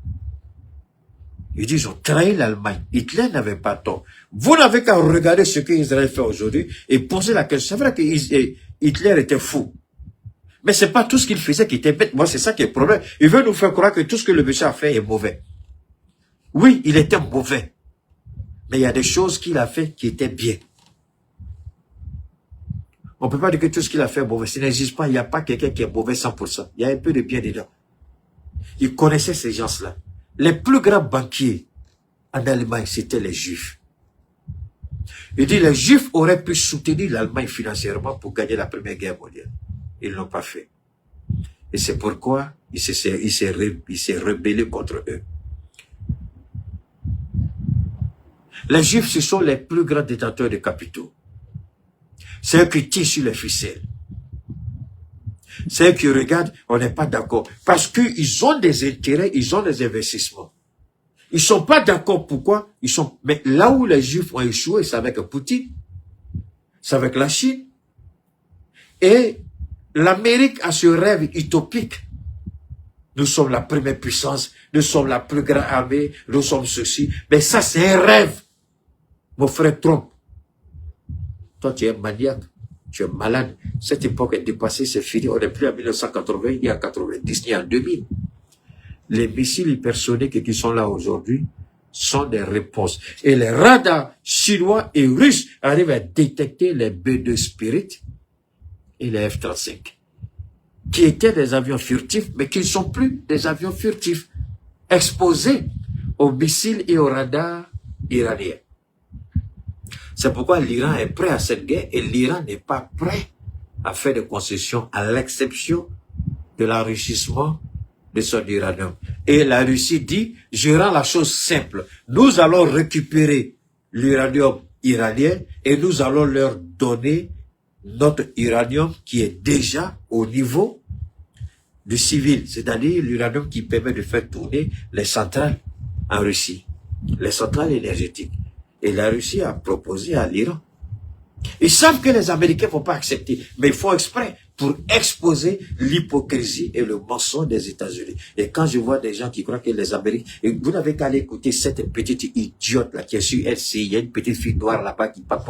Il dit ils ont trahi l'Allemagne. Hitler n'avait pas tort. Vous n'avez qu'à regarder ce que Israël fait aujourd'hui et poser la question. C'est vrai que Hitler était fou. Mais c'est pas tout ce qu'il faisait qui était bête. Moi, c'est ça qui est le problème. Il veut nous faire croire que tout ce que le monsieur a fait est mauvais. Oui, il était mauvais. Mais il y a des choses qu'il a fait qui étaient bien. On ne peut pas dire que tout ce qu'il a fait est mauvais. Ça n'existe pas. Il n'y a pas quelqu'un qui est mauvais 100%. Il y a un peu de bien dedans. Il connaissait ces gens-là. Les plus grands banquiers en Allemagne, c'était les Juifs. Il dit les Juifs auraient pu soutenir l'Allemagne financièrement pour gagner la Première Guerre mondiale. Ils ne l'ont pas fait. Et c'est pourquoi il s'est rebellé contre eux. Les Juifs, ce sont les plus grands détenteurs de capitaux. C'est eux qui tirent sur les ficelles. C'est eux qui regardent, on n'est pas d'accord. Parce qu'ils ont des intérêts, ils ont des investissements. Ils sont pas d'accord. Pourquoi? Mais là où les Juifs ont échoué, c'est avec Poutine. C'est avec la Chine. Et l'Amérique a ce rêve utopique. Nous sommes la première puissance, nous sommes la plus grande armée, nous sommes ceci. Mais ça, c'est un rêve. Mon frère Trump, toi, tu es maniaque, tu es malade. Cette époque est dépassée, c'est fini. On n'est plus en 1980, ni en 90, ni en 2000. Les missiles hypersoniques qui sont là aujourd'hui sont des réponses. Et les radars chinois et russes arrivent à détecter les B-2 Spirit et les F-35, qui étaient des avions furtifs, mais qui ne sont plus des avions furtifs, exposés aux missiles et aux radars iraniens. C'est pourquoi l'Iran est prêt à cette guerre et l'Iran n'est pas prêt à faire des concessions, à l'exception de l'enrichissement de son uranium. Et la Russie dit, je rends la chose simple. Nous allons récupérer l'uranium iranien et nous allons leur donner notre uranium qui est déjà au niveau du civil, c'est-à-dire l'uranium qui permet de faire tourner les centrales en Russie, les centrales énergétiques. Et la Russie a proposé à l'Iran. Ils savent que les Américains ne vont pas accepter, mais ils font exprès pour exposer l'hypocrisie et le mensonge des États-Unis. Et quand je vois des gens qui croient que les Américains... Et vous n'avez qu'à aller écouter cette petite idiote là qui est sur LCI, il y a une petite fille noire là-bas qui parle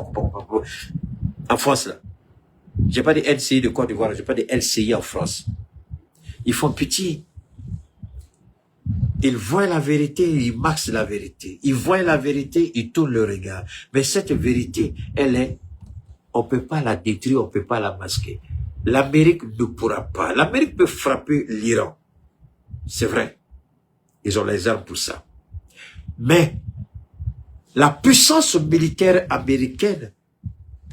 en France là. J'ai pas de LCI de Côte d'Ivoire, j'ai pas de LCI en France. Ils font pitié. Ils voient la vérité, ils maxent la vérité. Ils voient la vérité, ils tournent le regard. Mais cette vérité, elle est, on peut pas la détruire, on peut pas la masquer. L'Amérique ne pourra pas. L'Amérique peut frapper l'Iran. C'est vrai. Ils ont les armes pour ça. Mais, la puissance militaire américaine,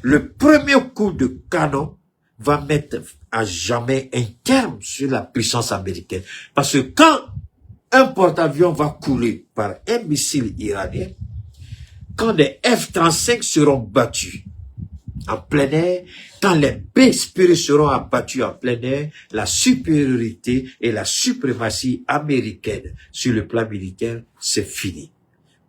le premier coup de canon va mettre à jamais un terme sur la puissance américaine. Parce que quand un porte-avions va couler par un missile iranien, quand les F-35 seront battus en plein air, quand les B-Spirit seront abattus en plein air, la supériorité et la suprématie américaine sur le plan militaire, c'est fini.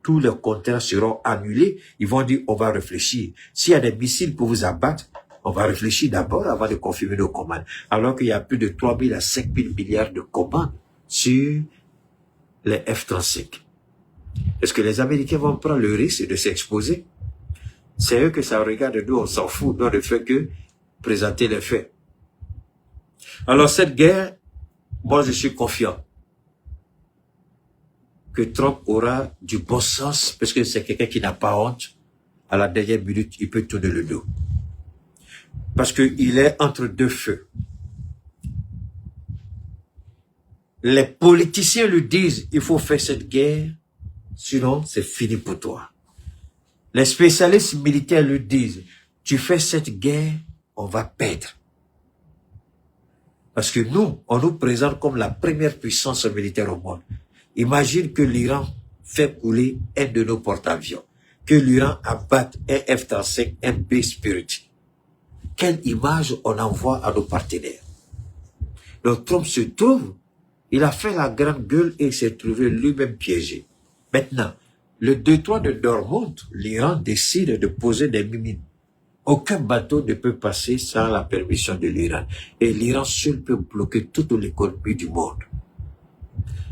Tous les contrats seront annulés. Ils vont dire, on va réfléchir. S'il y a des missiles pour vous abattre, on va réfléchir d'abord avant de confirmer nos commandes. Alors qu'il y a plus de 3 000 à 5 000 milliards de commandes sur les F-35. Est-ce que les Américains vont prendre le risque de s'exposer? C'est eux que ça regarde, nous on s'en fout, nous on ne fait que présenter les faits. Alors cette guerre, moi je suis confiant que Trump aura du bon sens, parce que c'est quelqu'un qui n'a pas honte. À la dernière minute, il peut tourner le dos. Parce qu'il est entre deux feux. Les politiciens lui disent, il faut faire cette guerre, sinon c'est fini pour toi. Les spécialistes militaires lui disent, tu fais cette guerre, on va perdre. Parce que nous, on nous présente comme la première puissance militaire au monde. Imagine que l'Iran fait couler un de nos porte-avions, que l'Iran abatte un F-35, un B-Spirit. Quelle image on envoie à nos partenaires? Donc Trump se trouve, il a fait la grande gueule et il s'est trouvé lui-même piégé. Maintenant, le détroit de Dortmund, l'Iran décide de poser des mines. Aucun bateau ne peut passer sans la permission de l'Iran. Et l'Iran seul peut bloquer toute l'économie du monde.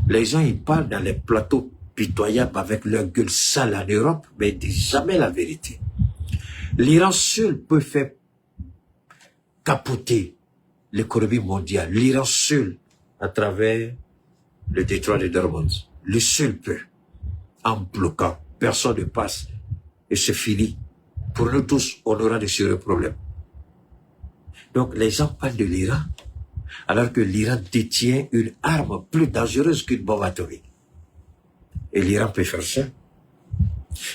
Les gens, ils parlent dans les plateaux pitoyables avec leur gueule sale en Europe, mais ils disent jamais la vérité. L'Iran seul peut faire capoter l'économie mondiale. L'Iran seul, à travers le détroit de Dortmund. Le seul peut, en bloquant. Personne ne passe. Et c'est fini. Pour nous tous, on aura de sérieux problèmes. Donc, les gens parlent de l'Iran, alors que l'Iran détient une arme plus dangereuse qu'une bombe atomique. Et l'Iran peut faire ça.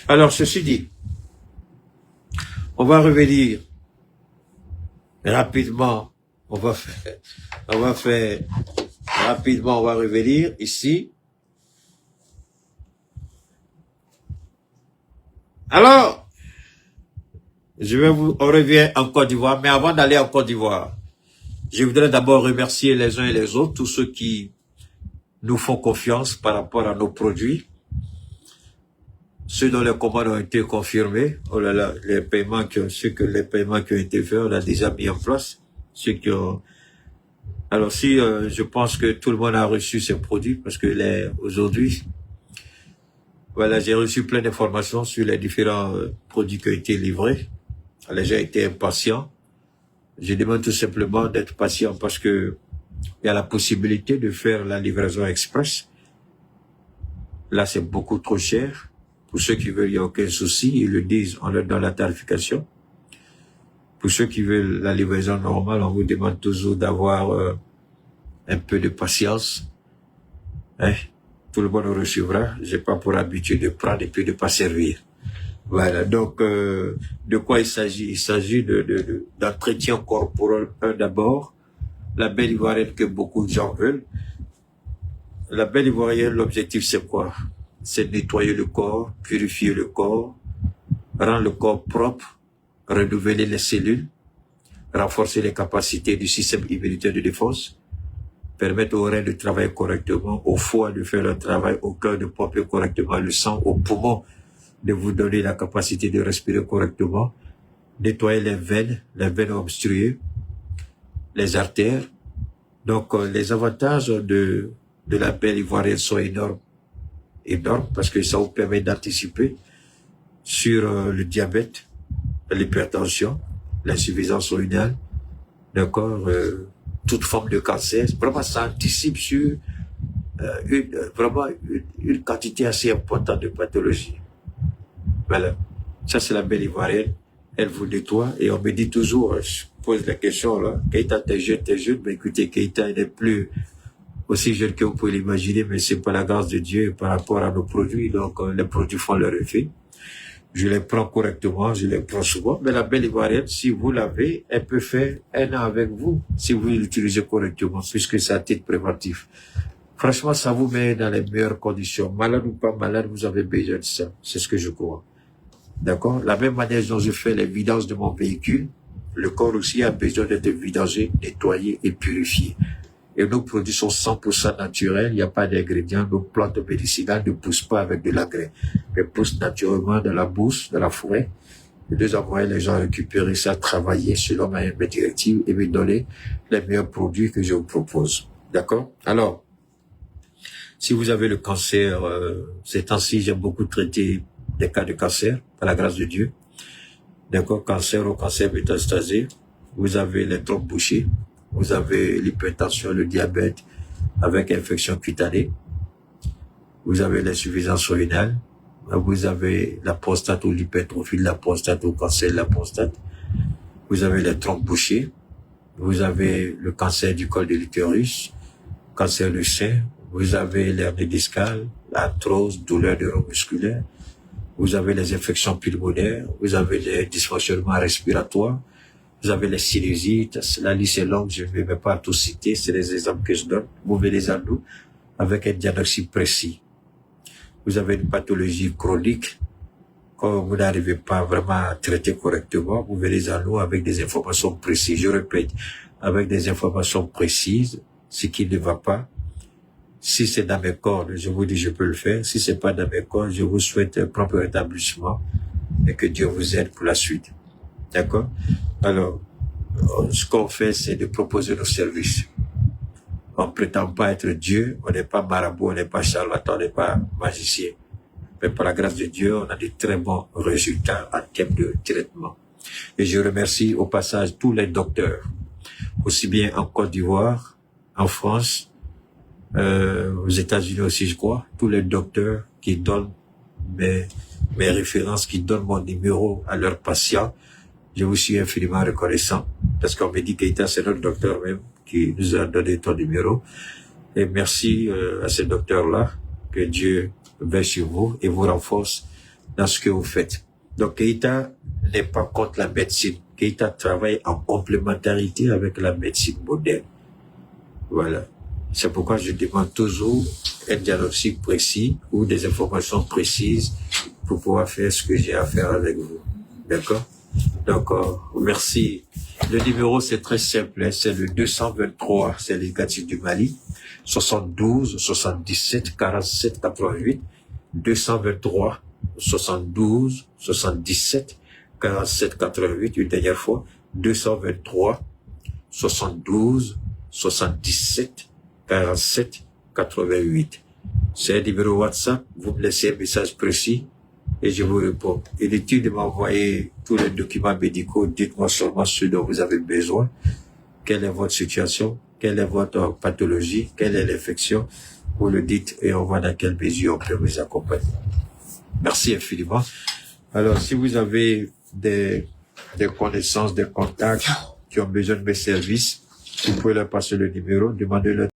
Alors, ceci dit, on va revenir rapidement. On va revenir ici. Alors, on revient en Côte d'Ivoire, mais avant d'aller en Côte d'Ivoire, je voudrais d'abord remercier les uns et les autres, tous ceux qui nous font confiance par rapport à nos produits, ceux dont les commandes ont été confirmées. Oh là là, les paiements qui ont été faits, on a déjà mis en place. Ceux qui ont... Alors si je pense que tout le monde a reçu ces produits, parce que aujourd'hui, voilà, j'ai reçu plein d'informations sur les différents produits qui ont été livrés. Les gens étaient impatients. Je demande tout simplement d'être patient parce que il y a la possibilité de faire la livraison express. Là, c'est beaucoup trop cher. Pour ceux qui veulent, il n'y a aucun souci. Ils le disent, on leur donne la tarification. Pour ceux qui veulent la livraison normale, on vous demande toujours d'avoir un peu de patience. Hein? Tout le monde recevra. J'ai pas pour habitude de prendre et puis de pas servir. Voilà. Donc, de quoi il s'agit? Il s'agit d'entretien corporel d'abord. La belle ivoirienne que beaucoup de gens veulent. La belle ivoirienne, l'objectif c'est quoi? C'est nettoyer le corps, purifier le corps, rendre le corps propre, renouveler les cellules, renforcer les capacités du système immunitaire de défense, permettre aux reins de travailler correctement, au foie de faire leur travail, au cœur de pomper correctement le sang, aux poumons de vous donner la capacité de respirer correctement, nettoyer les veines obstruées, les artères. Donc, les avantages de la belle ivoirienne sont énormes, parce que ça vous permet d'anticiper sur le diabète, l'hypertension, l'insuffisance rénale, d'accord, toute forme de cancer. Vraiment, ça anticipe sur une quantité assez importante de pathologies. Voilà. Ça, c'est la belle ivoirienne. Elle vous nettoie et on me dit toujours, je pose la question là, Keita, t'es jeune, mais écoutez, Keita, il n'est plus aussi jeune que vous pouvez l'imaginer, mais c'est pas la grâce de Dieu par rapport à nos produits. Donc, les produits font leur effet. Je les prends correctement, je les prends souvent. Mais la belle ivoirienne, si vous l'avez, elle peut faire 1 an avec vous, si vous l'utilisez correctement, puisque c'est à titre préventif. Franchement, ça vous met dans les meilleures conditions. Malade ou pas malade, vous avez besoin de ça. C'est ce que je crois. D'accord? La même manière dont je fais les vidanges de mon véhicule, le corps aussi a besoin d'être vidangé, nettoyé et purifié. Et nos produits sont 100% naturels, il n'y a pas d'ingrédients, nos plantes médicinales ne poussent pas avec de l'engrais, mais poussent naturellement dans la bourse, dans la forêt. Je dois envoyer les gens récupérer ça, travailler selon mes directives et me donner les meilleurs produits que je vous propose. D'accord? Alors, si vous avez le cancer, ces temps-ci, j'aime beaucoup traiter des cas de cancer, par la grâce de Dieu. D'accord? Cancer ou cancer métastasé. Vous avez les trompes bouchées. Vous avez l'hypertension, le diabète avec infection cutanée. Vous avez l'insuffisance rénale. Vous avez la prostate ou l'hypertrophie de la prostate ou cancer de la prostate. Vous avez les trompes bouchées. Vous avez le cancer du col de l'utérus, cancer du sein. Vous avez l'hernie discale, l'arthrose, douleur neuromusculaire. Vous avez les infections pulmonaires. Vous avez les dysfonctionnements respiratoires. Vous avez les sinusites, la liste est longue, je ne vais pas tout citer, c'est les exemples que je donne. Vous venez à nous avec un diagnostic précis. Vous avez une pathologie chronique, quand vous n'arrivez pas vraiment à traiter correctement, vous venez à nous avec des informations précises. Je répète, avec des informations précises, ce qui ne va pas. Si c'est dans mes cordes, je vous dis je peux le faire. Si c'est pas dans mes cordes, je vous souhaite un propre rétablissement et que Dieu vous aide pour la suite. D'accord? Alors, ce qu'on fait, c'est de proposer nos services. On ne prétend pas être Dieu, on n'est pas marabout, on n'est pas charlatan, on n'est pas magicien. Mais par la grâce de Dieu, on a de très bons résultats en termes de traitement. Et je remercie au passage tous les docteurs, aussi bien en Côte d'Ivoire, en France, aux États-Unis aussi, je crois, tous les docteurs qui donnent mes références, qui donnent mon numéro à leurs patients. Je vous suis infiniment reconnaissant parce qu'on me dit Keita, c'est notre docteur même qui nous a donné ton numéro. Et merci à ce docteur-là, que Dieu veille sur vous et vous renforce dans ce que vous faites. Donc Keita n'est pas contre la médecine. Keita travaille en complémentarité avec la médecine moderne. Voilà. C'est pourquoi je demande toujours un diagnostic précis ou des informations précises pour pouvoir faire ce que j'ai à faire avec vous. D'accord? Donc, merci. Le numéro, c'est très simple, hein, c'est le 223, c'est l'indicatif du Mali, 72 77 47 88, 223 72 77 47 88, une dernière fois, 223 72 77 47 88. C'est un numéro WhatsApp, vous me laissez un message précis et je vous réponds. Inutile de m'envoyer tous les documents médicaux, dites-moi seulement ce dont vous avez besoin, quelle est votre situation, quelle est votre pathologie, quelle est l'infection, vous le dites et on voit dans quelle mesure on peut vous accompagner. Merci infiniment. Alors, si vous avez des connaissances, des contacts qui ont besoin de mes services, vous pouvez leur passer le numéro, demandez-leur